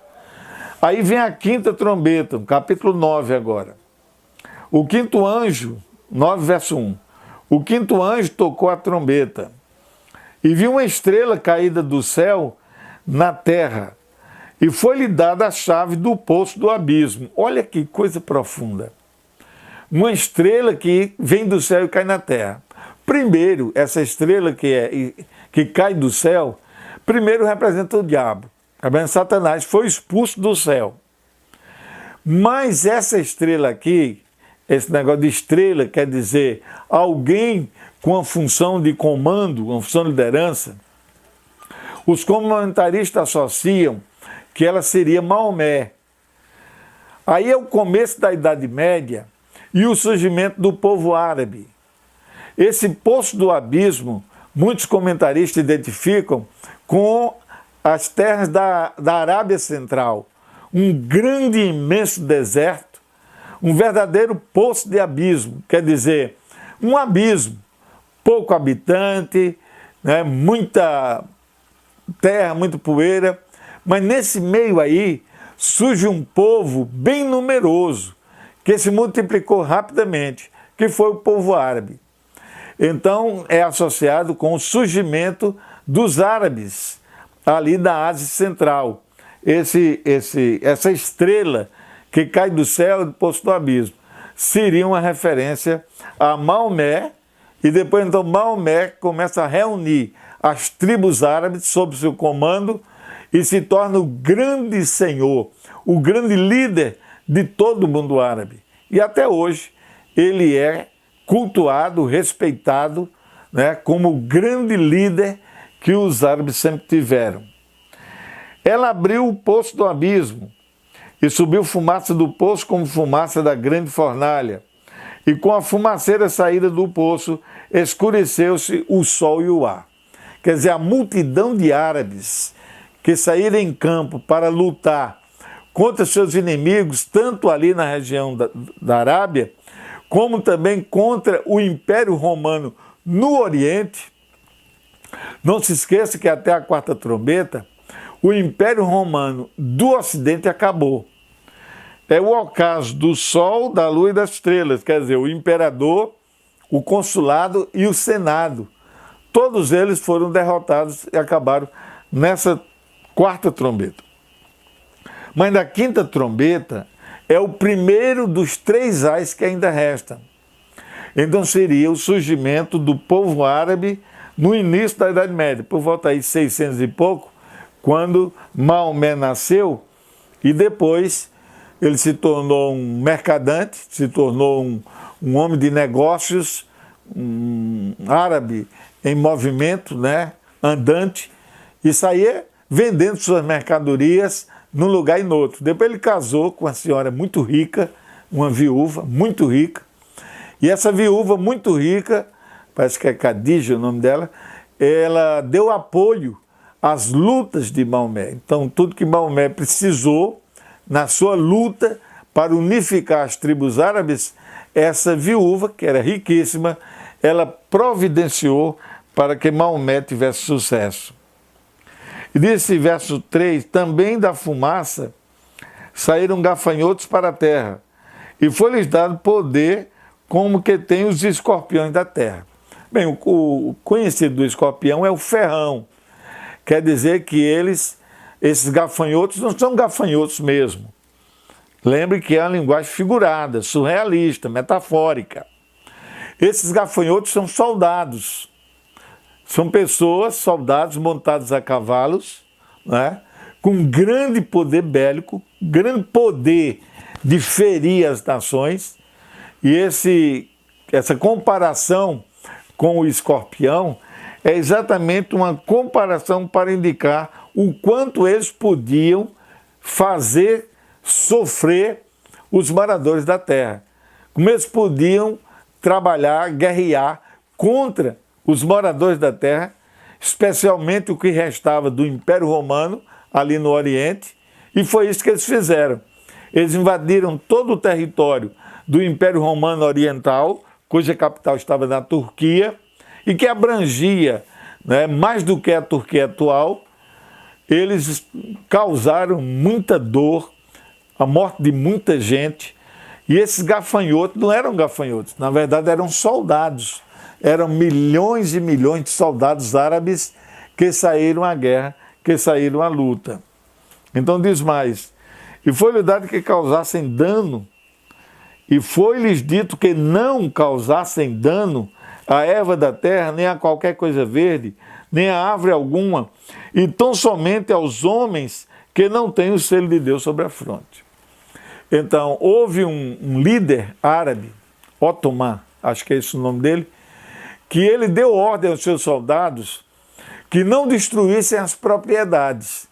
Aí vem a 5ª trombeta, capítulo 9 agora. O 5º anjo, 9 verso 1. O 5º anjo tocou a trombeta e viu uma estrela caída do céu na terra, e foi-lhe dada a chave do poço do abismo. Olha que coisa profunda. Uma estrela que vem do céu e cai na terra. Primeiro, essa estrela que cai do céu, primeiro representa o diabo. Satanás foi expulso do céu. Mas essa estrela aqui, esse negócio de estrela quer dizer alguém com a função de comando, uma função de liderança. Os comentaristas associam que ela seria Maomé. Aí é o começo da Idade Média e o surgimento do povo árabe. Esse poço do abismo, muitos comentaristas identificam com as terras da Arábia Central, um grande e imenso deserto, um verdadeiro poço de abismo, quer dizer, um abismo, pouco habitante, né, muita terra, muita poeira, mas nesse meio aí surge um povo bem numeroso, que se multiplicou rapidamente, que foi o povo árabe. Então é associado com o surgimento dos árabes ali da Ásia Central. Essa estrela que cai do céu e do poço do abismo seria uma referência a Maomé, e depois então Maomé começa a reunir as tribos árabes sob seu comando e se torna o grande senhor, o grande líder de todo o mundo árabe. E até hoje ele é cultuado, respeitado, né, como o grande líder que os árabes sempre tiveram. Ela abriu o poço do abismo e subiu fumaça do poço como fumaça da grande fornalha. E com a fumaceira saída do poço, escureceu-se o sol e o ar. Quer dizer, a multidão de árabes que saíram em campo para lutar contra seus inimigos, tanto ali na região da Arábia, como também contra o Império Romano no Oriente. Não se esqueça que até a quarta trombeta, o Império Romano do Ocidente acabou. É o ocaso do Sol, da Lua e das estrelas, quer dizer, o imperador, o consulado e o senado. Todos eles foram derrotados e acabaram nessa quarta trombeta. Mas na quinta trombeta é o primeiro dos 3 ais que ainda restam. Então seria o surgimento do povo árabe no início da Idade Média, por volta aí 600 e pouco, quando Maomé nasceu, e depois ele se tornou um mercadante, se tornou um homem de negócios, um árabe em movimento, né, andante, e saía vendendo suas mercadorias num lugar e no outro. Depois ele casou com uma senhora muito rica, uma viúva muito rica, e essa viúva muito rica, parece que é Khadija o nome dela, ela deu apoio às lutas de Maomé. Então tudo que Maomé precisou na sua luta para unificar as tribos árabes, essa viúva, que era riquíssima, ela providenciou para que Maomé tivesse sucesso. E desse verso 3, também da fumaça saíram gafanhotos para a terra, e foi-lhes dado poder como que tem os escorpiões da terra. Bem, o conhecido do escorpião é o ferrão. Quer dizer que esses gafanhotos não são gafanhotos mesmo. Lembre que é uma linguagem figurada, surrealista, metafórica. Esses gafanhotos são soldados. São pessoas, soldados montados a cavalos, né, com grande poder bélico, grande poder de ferir as nações. E essa comparação com o escorpião é exatamente uma comparação para indicar o quanto eles podiam fazer sofrer os moradores da terra. Como eles podiam trabalhar, guerrear contra os moradores da terra, especialmente o que restava do Império Romano ali no Oriente, e foi isso que eles fizeram. Eles invadiram todo o território do Império Romano Oriental, cuja capital estava na Turquia, e que abrangia, né, mais do que a Turquia atual. Eles causaram muita dor, a morte de muita gente, e esses gafanhotos não eram gafanhotos, na verdade eram soldados. Eram milhões e milhões de soldados árabes que saíram à guerra, que saíram à luta. Então diz mais, e foi-lhe dado que causassem dano, e foi-lhes dito que não causassem dano a erva da terra, nem a qualquer coisa verde, nem a árvore alguma, e tão somente aos homens que não têm o selo de Deus sobre a fronte. Então, houve um líder árabe, Otomã, acho que é esse o nome dele, que ele deu ordem aos seus soldados que não destruíssem as propriedades.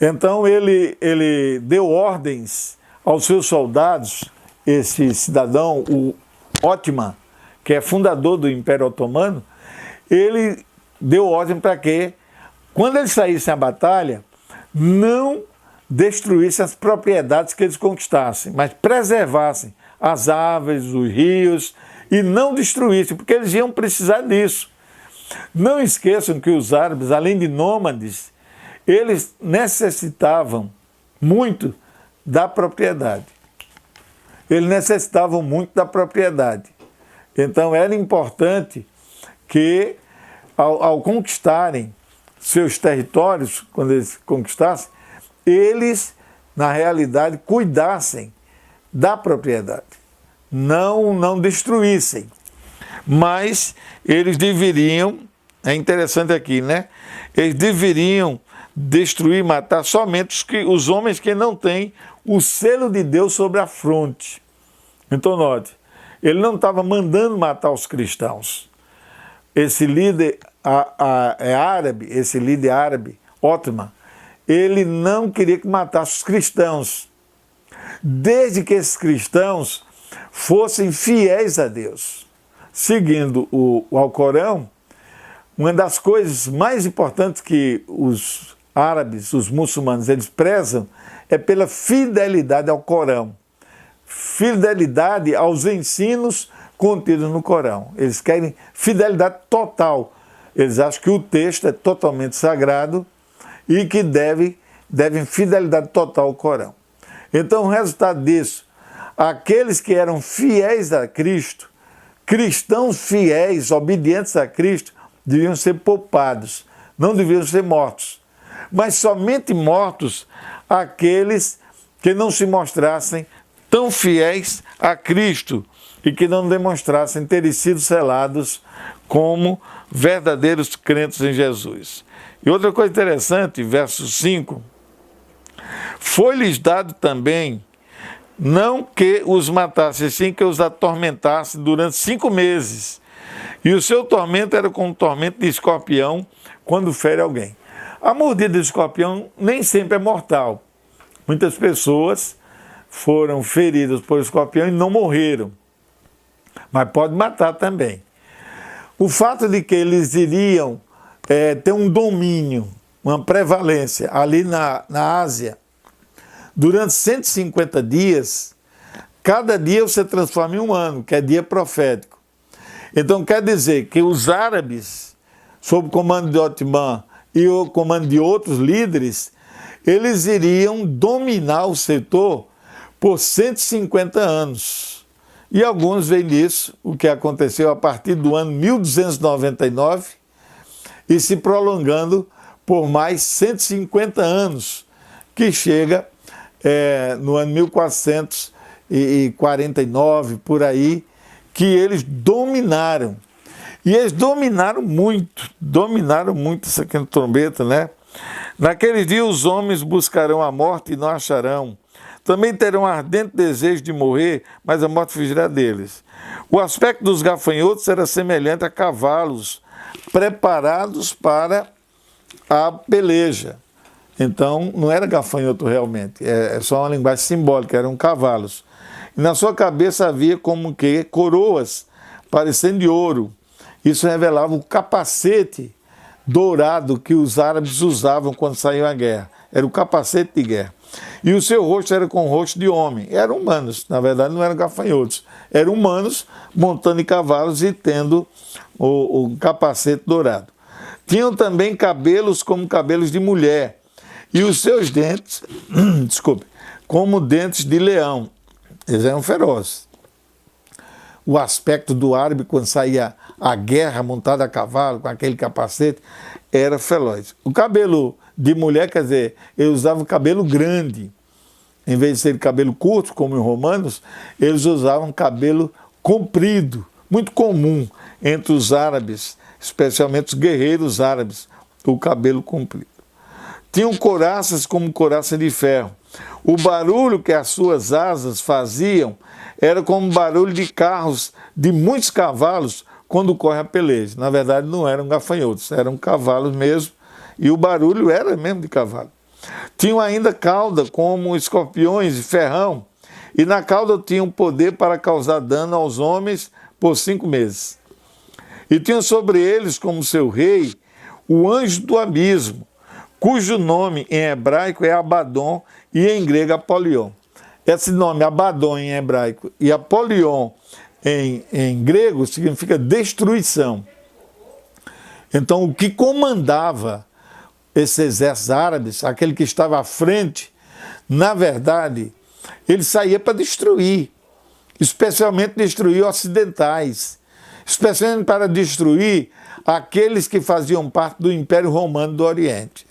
Então ele deu ordens aos seus soldados, esse cidadão, o Otomã, que é fundador do Império Otomano, ele deu ordem para que, quando eles saíssem à batalha, não destruíssem as propriedades que eles conquistassem, mas preservassem as árvores, os rios, e não destruíssem, porque eles iam precisar disso. Não esqueçam que os árabes, além de nômades, eles necessitavam muito da propriedade. Eles necessitavam muito da propriedade. Então era importante que, ao conquistarem seus territórios, quando eles conquistassem, eles, na realidade, cuidassem da propriedade. não destruíssem. Mas eles deveriam, é interessante aqui, né? Eles deveriam destruir, matar somente os homens que não têm o selo de Deus sobre a fronte. Então, note, ele não estava mandando matar os cristãos. Esse líder árabe, esse líder árabe, Otman, ele não queria que matasse os cristãos, desde que esses cristãos fossem fiéis a Deus. Seguindo o Alcorão, uma das coisas mais importantes que os árabes, os muçulmanos, eles prezam é pela fidelidade ao Corão. Fidelidade aos ensinos contidos no Corão. Eles querem fidelidade total. Eles acham que o texto é totalmente sagrado e que devem fidelidade total ao Corão. Então, o resultado disso, aqueles que eram fiéis a Cristo, cristãos fiéis, obedientes a Cristo, deviam ser poupados, não deviam ser mortos. Mas somente mortos aqueles que não se mostrassem tão fiéis a Cristo e que não demonstrassem terem sido selados como verdadeiros crentes em Jesus. E outra coisa interessante, verso 5, foi-lhes dado também, não que os matasse, sim que os atormentasse durante 5 meses. E o seu tormento era como o tormento de escorpião quando fere alguém. A mordida de escorpião nem sempre é mortal. Muitas pessoas foram feridas por escorpião e não morreram. Mas pode matar também. O fato de que eles iriam ter um domínio, uma prevalência ali na Ásia, durante 150 dias, cada dia você transforma em um ano, que é dia profético. Então quer dizer que os árabes, sob o comando de Otman e o comando de outros líderes, eles iriam dominar o setor por 150 anos. E alguns veem nisso, o que aconteceu a partir do ano 1299 e se prolongando por mais 150 anos, que chega no ano 1449, por aí, que eles dominaram. E eles dominaram muito isso aqui no trombeta, né? Naqueles dias os homens buscarão a morte e não acharão. Também terão ardente desejo de morrer, mas a morte fugirá deles. O aspecto dos gafanhotos era semelhante a cavalos preparados para a peleja. Então, não era gafanhoto realmente, é só uma linguagem simbólica, eram cavalos. E na sua cabeça havia como que coroas parecendo de ouro. Isso revelava o capacete dourado que os árabes usavam quando saíam à guerra. Era o capacete de guerra. E o seu rosto era com o rosto de homem. Eram humanos, na verdade não eram gafanhotos. Eram humanos montando em cavalos e tendo o capacete dourado. Tinham também cabelos como cabelos de mulher. E os seus dentes, como dentes de leão. Eles eram ferozes. O aspecto do árabe, quando saía à guerra montado a cavalo, com aquele capacete, era feroz. O cabelo de mulher, quer dizer, eles usavam cabelo grande. Em vez de ser cabelo curto, como os romanos, eles usavam cabelo comprido, muito comum entre os árabes, especialmente os guerreiros árabes, o cabelo comprido. Tinham couraças como couraça de ferro. O barulho que as suas asas faziam era como barulho de carros de muitos cavalos quando corre a peleja. Na verdade, não eram gafanhotos, eram cavalos mesmo, e o barulho era mesmo de cavalo. Tinham ainda cauda como escorpiões de ferrão, e na cauda tinham poder para causar dano aos homens por 5 meses. E tinham sobre eles como seu rei o anjo do abismo, cujo nome em hebraico é Abaddon e em grego Apolion. Esse nome Abaddon em hebraico e Apolion em grego significa destruição. Então o que comandava esses exércitos árabes, aquele que estava à frente, na verdade, ele saía para destruir, especialmente destruir ocidentais, especialmente para destruir aqueles que faziam parte do Império Romano do Oriente.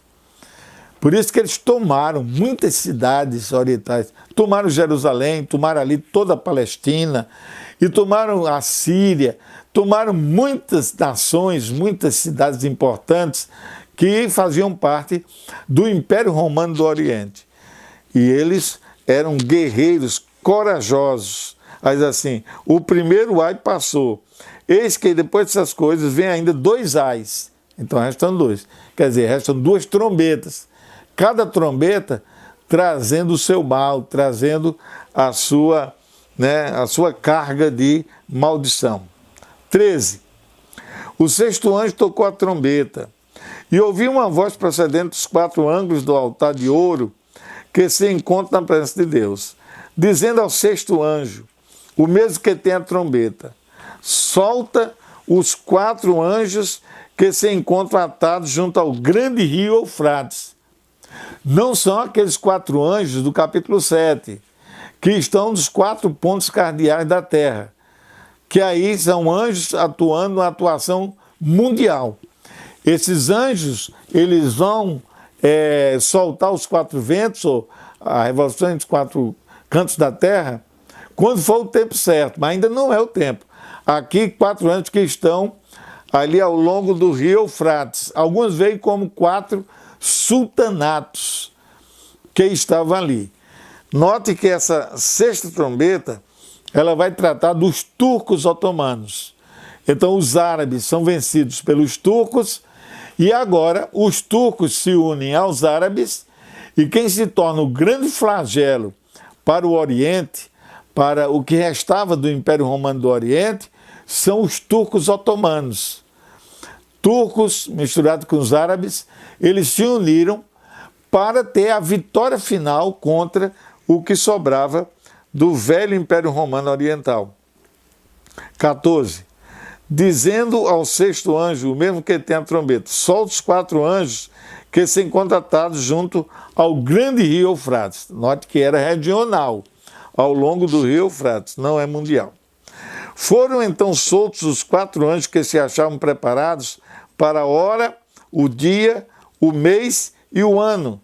Por isso que eles tomaram muitas cidades orientais, tomaram Jerusalém, tomaram ali toda a Palestina, e tomaram a Síria, tomaram muitas nações, muitas cidades importantes que faziam parte do Império Romano do Oriente. E eles eram guerreiros corajosos. Mas assim, o primeiro ai passou. Eis que depois dessas coisas vem ainda 2 ais. Então restam 2. Quer dizer, restam 2 trombetas. Cada trombeta trazendo o seu mal, trazendo a sua carga de maldição. 13. O 6º anjo tocou a trombeta, e ouvi uma voz procedente dos 4 ângulos do altar de ouro que se encontra na presença de Deus, dizendo ao 6º anjo, o mesmo que tem a trombeta, solta os 4 anjos que se encontram atados junto ao grande rio Eufrates. Não são aqueles 4 anjos do capítulo 7, que estão nos 4 pontos cardeais da terra, que aí são anjos atuando uma atuação mundial. Esses anjos, eles vão soltar os 4 ventos, ou a revolução entre os 4 cantos da terra, quando for o tempo certo, mas ainda não é o tempo. Aqui, 4 anjos que estão ali ao longo do rio Eufrates. Alguns veem como 4 sultanatos que estavam ali. Note que essa 6ª trombeta, ela vai tratar dos turcos otomanos. Então os árabes são vencidos pelos turcos e agora os turcos se unem aos árabes e quem se torna o grande flagelo para o Oriente, para o que restava do Império Romano do Oriente, são os turcos otomanos. Turcos misturados com os árabes, eles se uniram para ter a vitória final contra o que sobrava do velho Império Romano Oriental. 14. Dizendo ao 6º anjo, o mesmo que tem a trombeta, solta os 4 anjos que se encontram atados junto ao grande rio Eufrates. Note que era regional, ao longo do rio Eufrates, não é mundial. Foram então soltos os 4 anjos que se achavam preparados para a hora, o dia, o mês e o ano,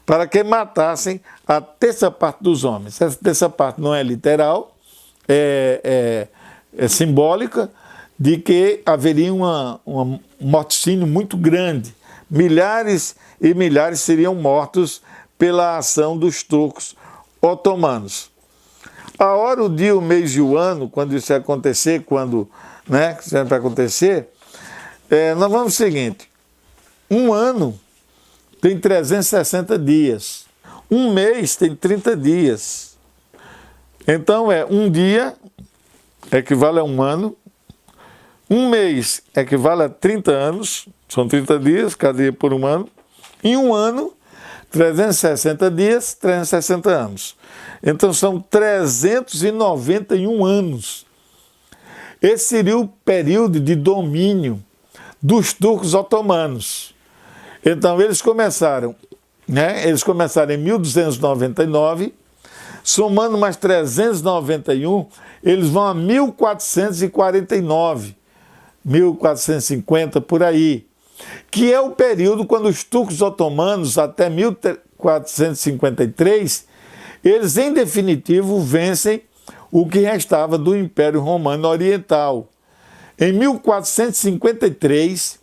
para que matassem a 1/3 parte dos homens. Essa 1/3 parte não é literal, é simbólica, de que haveria um morticínio muito grande. Milhares e milhares seriam mortos pela ação dos turcos otomanos. A hora, o dia, o mês e o ano, quando isso acontecer, isso vai acontecer, nós vamos o seguinte: um ano tem 360 dias, um mês tem 30 dias. Então um dia equivale a um ano, um mês equivale a 30 anos, são 30 dias, cada dia por um ano, e um ano, 360 dias, 360 anos. Então são 391 anos. Esse seria o período de domínio dos turcos otomanos. Então eles começaram em 1299, somando mais 391, eles vão a 1449, 1450 por aí, que é o período quando os turcos otomanos, até 1453, eles em definitivo vencem o que restava do Império Romano Oriental. Em 1453,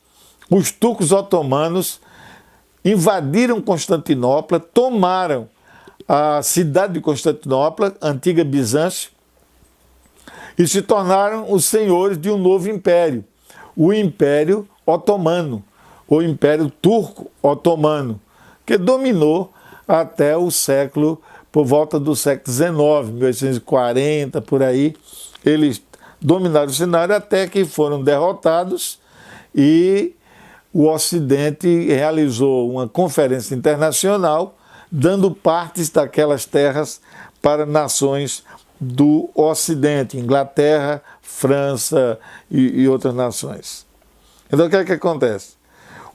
os turcos otomanos invadiram Constantinopla, tomaram a cidade de Constantinopla, antiga Bizâncio, e se tornaram os senhores de um novo império, o Império Otomano, o Império Turco Otomano, que dominou até o século, por volta do século XIX, 1840, por aí, eles dominaram o cenário até que foram derrotados e o Ocidente realizou uma conferência internacional dando partes daquelas terras para nações do Ocidente, Inglaterra, França e outras nações. Então o que é que acontece?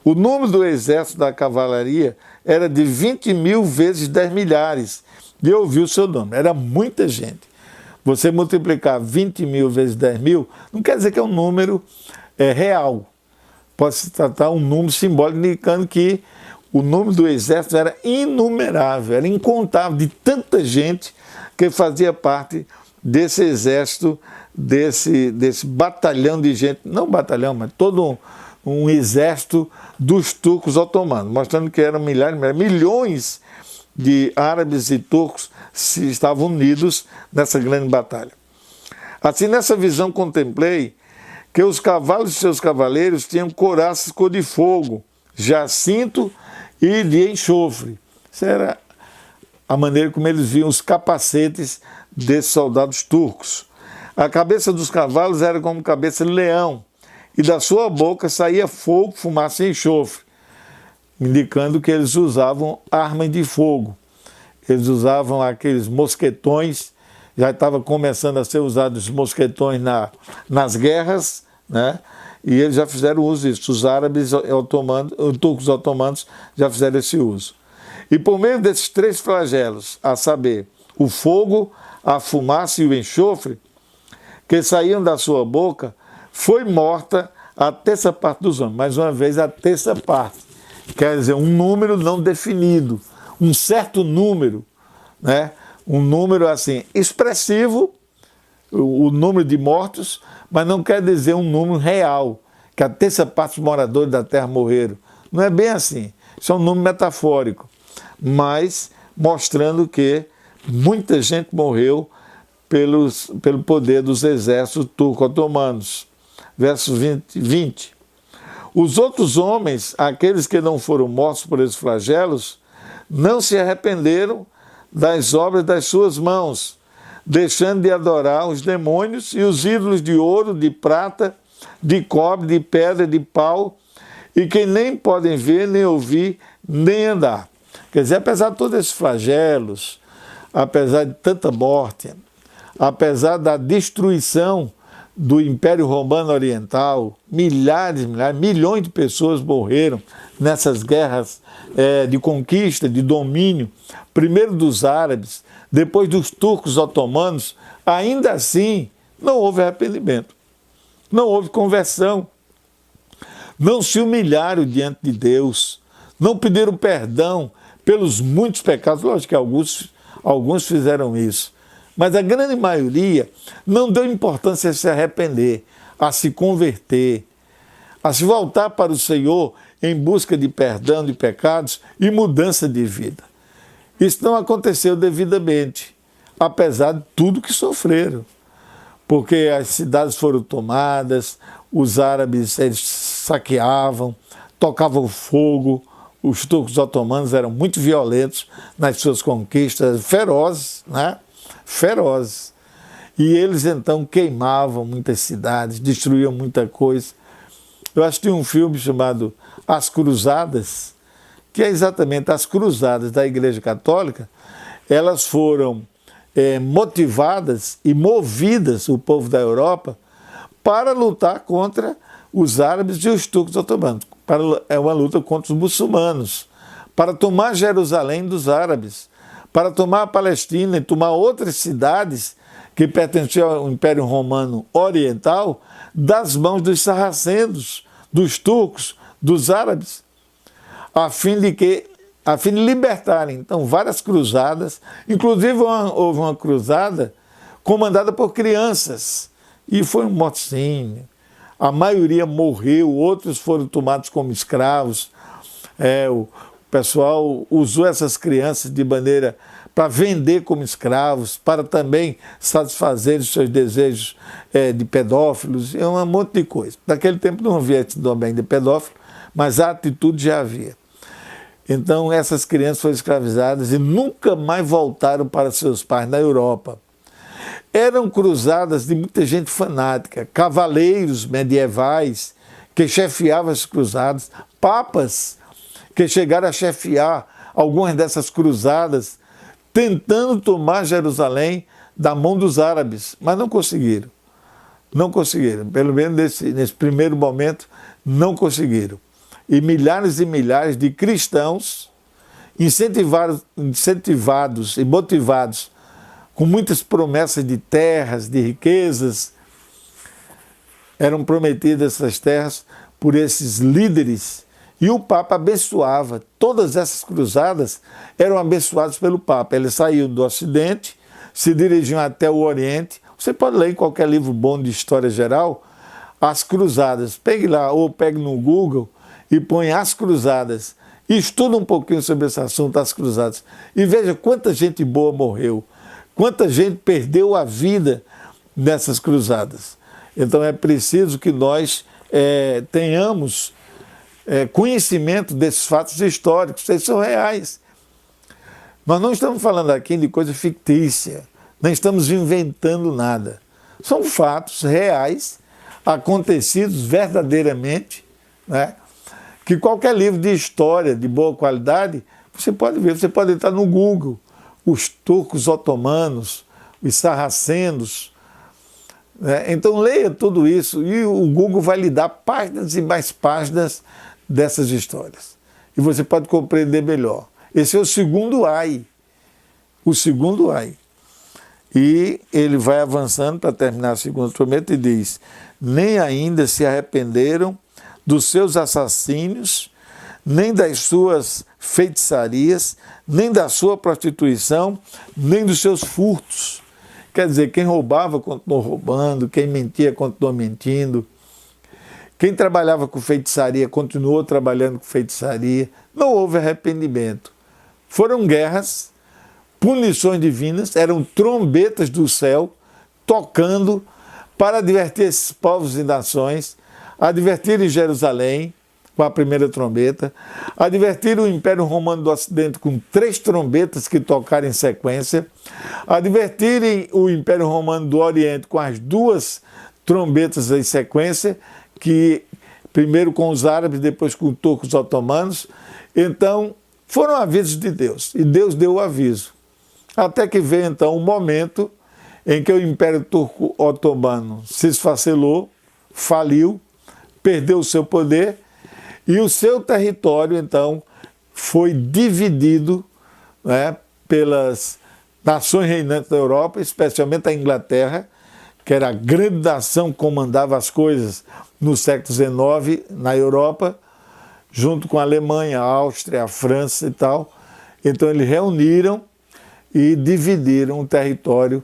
O número do exército da cavalaria era de 20 mil vezes 10 milhares, e eu ouvi o seu nome, era muita gente. Você multiplicar 20 mil vezes 10 mil, não quer dizer que é um número real. Pode se tratar um número simbólico indicando que o número do exército era inumerável, era incontável, de tanta gente que fazia parte desse exército, desse batalhão de gente, não batalhão, mas todo um exército dos turcos otomanos, mostrando que eram milhões de árabes e turcos se estavam unidos nessa grande batalha. Assim, nessa visão contemplei que os cavalos e seus cavaleiros tinham couraças cor de fogo, jacinto e de enxofre. Isso era a maneira como eles viam os capacetes desses soldados turcos. A cabeça dos cavalos era como cabeça de leão, e da sua boca saía fogo, fumaça e enxofre, indicando que eles usavam armas de fogo. Eles usavam aqueles mosquetões, já estava começando a ser usados os mosquetões nas guerras, né? E eles já fizeram uso disso. Os árabes otomanos, os turcos otomanos já fizeram esse uso. E por meio desses 3 flagelos, a saber, o fogo, a fumaça e o enxofre, que saíam da sua boca, foi morta a terça parte dos homens. Mais uma vez, a terça parte. Quer dizer, um número não definido, um certo número, né? Um número assim expressivo, o número de mortos, mas não quer dizer um número real, que a terça parte dos moradores da terra morreram. Não é bem assim. Isso é um número metafórico, mas mostrando que muita gente morreu pelo poder dos exércitos turco-otomanos. Verso 20. Os outros homens, aqueles que não foram mortos por esses flagelos, não se arrependeram das obras das suas mãos, deixando de adorar os demônios e os ídolos de ouro, de prata, de cobre, de pedra, de pau, e que nem podem ver, nem ouvir, nem andar. Quer dizer, apesar de todos esses flagelos, apesar de tanta morte, apesar da destruição do Império Romano Oriental, milhões de pessoas morreram nessas guerras de conquista, de domínio, primeiro dos árabes, depois dos turcos otomanos. Ainda assim, não houve arrependimento, não houve conversão, não se humilharam diante de Deus, não pediram perdão pelos muitos pecados. Lógico que alguns fizeram isso, mas a grande maioria não deu importância a se arrepender, a se converter, a se voltar para o Senhor em busca de perdão de pecados e mudança de vida. Isso não aconteceu devidamente, apesar de tudo que sofreram, porque as cidades foram tomadas, os árabes eles saqueavam, tocavam fogo, os turcos otomanos eram muito violentos nas suas conquistas, ferozes, né? Ferozes. E eles então queimavam muitas cidades, destruíam muita coisa. Eu assisti um filme chamado As Cruzadas, que é exatamente as cruzadas da Igreja Católica. Elas foram motivadas e movidas, o povo da Europa, para lutar contra os árabes e os turcos otomanos. É uma luta contra os muçulmanos, para tomar Jerusalém dos árabes, para tomar a Palestina e tomar outras cidades que pertenciam ao Império Romano Oriental das mãos dos sarracenos, dos turcos, dos árabes, a fim de libertarem. Então, várias cruzadas, inclusive houve uma cruzada comandada por crianças, e foi um morticínio. A maioria morreu, outros foram tomados como escravos. O pessoal usou essas crianças de maneira para vender como escravos, para também satisfazer os seus desejos de pedófilos, e um monte de coisa. Naquele tempo não havia esse nome ainda de pedófilo, mas a atitude já havia. Então essas crianças foram escravizadas e nunca mais voltaram para seus pais na Europa. Eram cruzadas de muita gente fanática, cavaleiros medievais que chefiavam as cruzadas, papas que chegaram a chefiar algumas dessas cruzadas, tentando tomar Jerusalém da mão dos árabes, mas não conseguiram. Não conseguiram, pelo menos nesse primeiro momento, não conseguiram. E milhares de cristãos, incentivados e motivados com muitas promessas de terras, de riquezas, eram prometidas essas terras por esses líderes E o Papa abençoava. Todas essas cruzadas eram abençoadas pelo Papa. Eles saíam do Ocidente, se dirigiam até o Oriente. Você pode ler em qualquer livro bom de história geral as cruzadas. Pegue lá ou pegue no Google e põe as cruzadas. E estuda um pouquinho sobre esse assunto, as cruzadas. E veja quanta gente boa morreu. Quanta gente perdeu a vida nessas cruzadas. Então é preciso que nós tenhamos conhecimento desses fatos históricos, eles são reais. Nós não estamos falando aqui de coisa fictícia, não estamos inventando nada. São fatos reais, acontecidos verdadeiramente, né? Que qualquer livro de história de boa qualidade, você pode ver, você pode entrar no Google, os turcos otomanos, os sarracenos, né? Então leia tudo isso e o Google vai lhe dar páginas e mais páginas dessas histórias. E você pode compreender melhor. Esse é o segundo ai. O segundo ai. E ele vai avançando para terminar a segunda trombeta e diz: nem ainda se arrependeram dos seus assassínios, nem das suas feitiçarias, nem da sua prostituição, nem dos seus furtos. Quer dizer, quem roubava continuou roubando, quem mentia continuou mentindo, quem trabalhava com feitiçaria continuou trabalhando com feitiçaria. Não houve arrependimento. Foram guerras, punições divinas, eram trombetas do céu tocando para advertir esses povos e nações, advertir Jerusalém com a primeira trombeta, advertir o Império Romano do Ocidente com 3 trombetas que tocaram em sequência, advertirem o Império Romano do Oriente com as 2 trombetas em sequência, que primeiro com os árabes, depois com os turcos otomanos. Então, foram avisos de Deus, e Deus deu o aviso. Até que veio então o momento em que o Império Turco Otomano se esfacelou, faliu, perdeu o seu poder, e o seu território, então, foi dividido, né, pelas nações reinantes da Europa, especialmente a Inglaterra, que era a grande nação que comandava as coisas no século XIX na Europa, junto com a Alemanha, a Áustria, a França e tal. Então eles reuniram e dividiram o território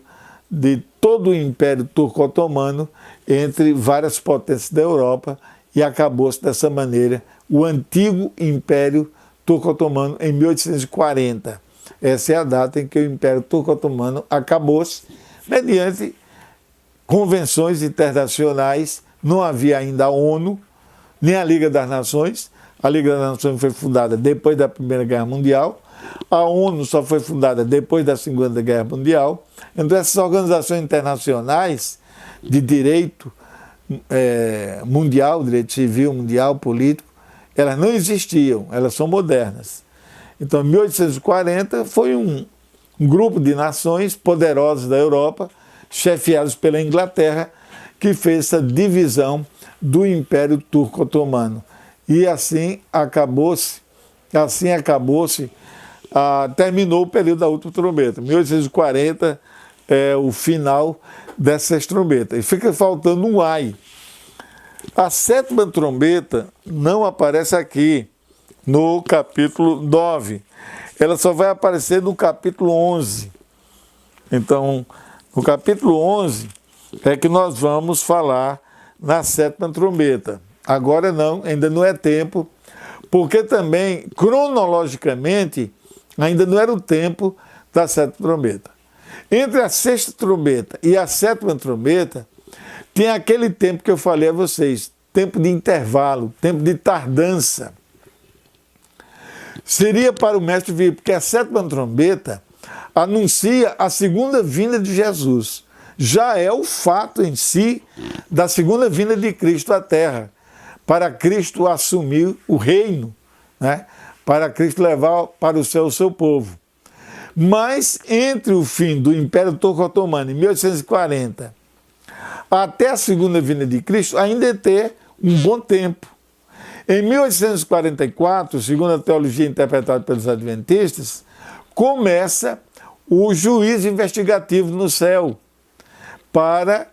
de todo o Império Turco-Otomano entre várias potências da Europa, e acabou-se dessa maneira o antigo Império Turco-Otomano em 1840. Essa é a data em que o Império Turco-Otomano acabou-se, mediante convenções internacionais. Não havia ainda a ONU, nem a Liga das Nações. A Liga das Nações foi fundada depois da Primeira Guerra Mundial. A ONU só foi fundada depois da Segunda Guerra Mundial. Então essas organizações internacionais de direito mundial, direito civil mundial, político, elas não existiam, elas são modernas. Então, em 1840, foi um grupo de nações poderosas da Europa, chefiados pela Inglaterra, que fez essa divisão do Império Turco-Otomano. E assim acabou-se, terminou o período da última trombeta. 1840 é o final dessas trombetas. E fica faltando um ai. A 7ª trombeta não aparece aqui no capítulo 9. Ela só vai aparecer no capítulo 11. Então, no capítulo 11 é que nós vamos falar na 7ª trombeta. Agora não, ainda não é tempo, porque também, cronologicamente, ainda não era o tempo da 7ª trombeta. Entre a 6ª trombeta e a 7ª trombeta, tem aquele tempo que eu falei a vocês, tempo de intervalo, tempo de tardança. Seria para o mestre vir, porque a 7ª trombeta anuncia a segunda vinda de Jesus. Já é o fato em si da segunda vinda de Cristo à Terra, para Cristo assumir o reino, né? Para Cristo levar para o céu o seu povo. Mas entre o fim do Império Turco-Otomano, em 1840, até a segunda vinda de Cristo, ainda é ter um bom tempo. Em 1844, segundo a teologia interpretada pelos adventistas, começa o juízo investigativo no céu para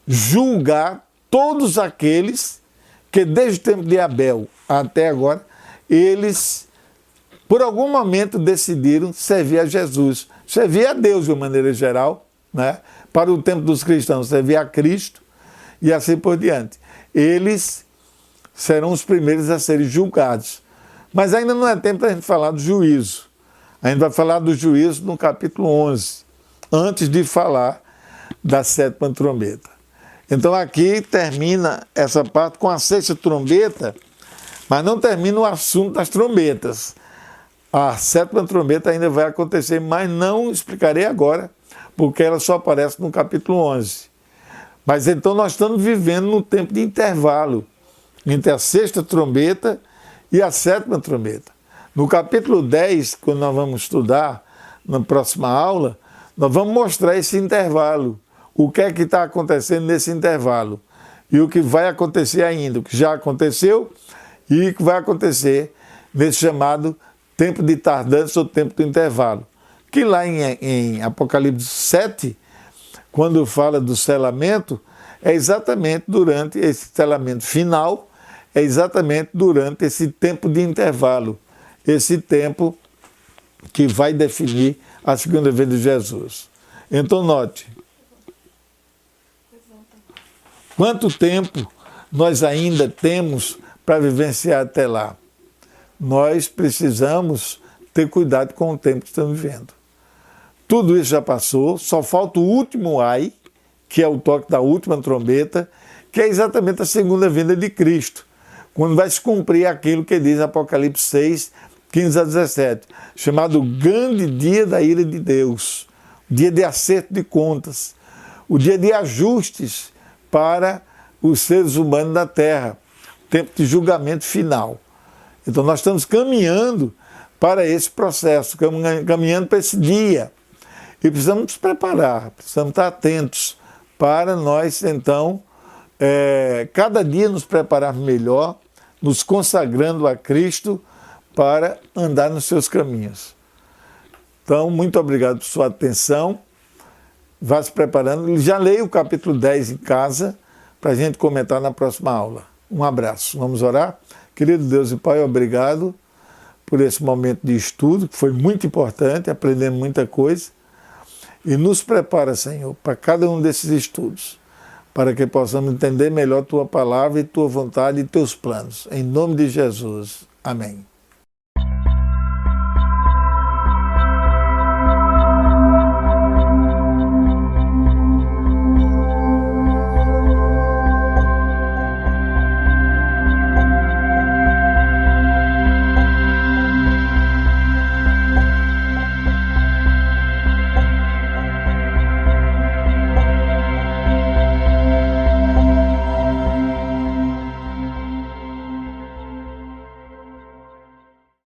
julgar todos aqueles que desde o tempo de Abel até agora, eles, por algum momento, decidiram servir a Jesus, servir a Deus de uma maneira geral, né? Para o tempo dos cristãos, servir a Cristo e assim por diante. Eles serão os primeiros a serem julgados. Mas ainda não é tempo para a gente falar do juízo. A gente vai falar do juízo no capítulo 11, antes de falar da 7ª trombeta. Então aqui termina essa parte com a 6ª trombeta, mas não termina o assunto das trombetas. A 7ª trombeta ainda vai acontecer, mas não explicarei agora, porque ela só aparece no capítulo 11. Mas então nós estamos vivendo no tempo de intervalo entre a 6ª trombeta e a 7ª trombeta. No capítulo 10, quando nós vamos estudar, na próxima aula, nós vamos mostrar esse intervalo, o que é que está acontecendo nesse intervalo, e o que vai acontecer ainda, o que já aconteceu e o que vai acontecer nesse chamado tempo de tardança ou tempo do intervalo. Que lá em Apocalipse 7, quando fala do selamento, é exatamente durante esse selamento final, é exatamente durante esse tempo de intervalo, esse tempo que vai definir a segunda vinda de Jesus. Então note, quanto tempo nós ainda temos para vivenciar até lá? Nós precisamos ter cuidado com o tempo que estamos vivendo. Tudo isso já passou, só falta o último ai, que é o toque da última trombeta, que é exatamente a segunda vinda de Cristo, quando vai se cumprir aquilo que diz Apocalipse 6, 15 a 17, chamado grande dia da ira de Deus, dia de acerto de contas, o dia de ajustes para os seres humanos da terra, tempo de julgamento final. Então nós estamos caminhando para esse processo, caminhando para esse dia. E precisamos nos preparar, precisamos estar atentos para nós, então, cada dia nos preparar melhor, nos consagrando a Cristo para andar nos seus caminhos. Então, muito obrigado por sua atenção. Vá se preparando. Já leia o capítulo 10 em casa para a gente comentar na próxima aula. Um abraço. Vamos orar? Querido Deus e Pai, obrigado por esse momento de estudo, que foi muito importante, aprendemos muita coisa. E nos prepara, Senhor, para cada um desses estudos, para que possamos entender melhor Tua palavra e Tua vontade e Teus planos. Em nome de Jesus. Amém.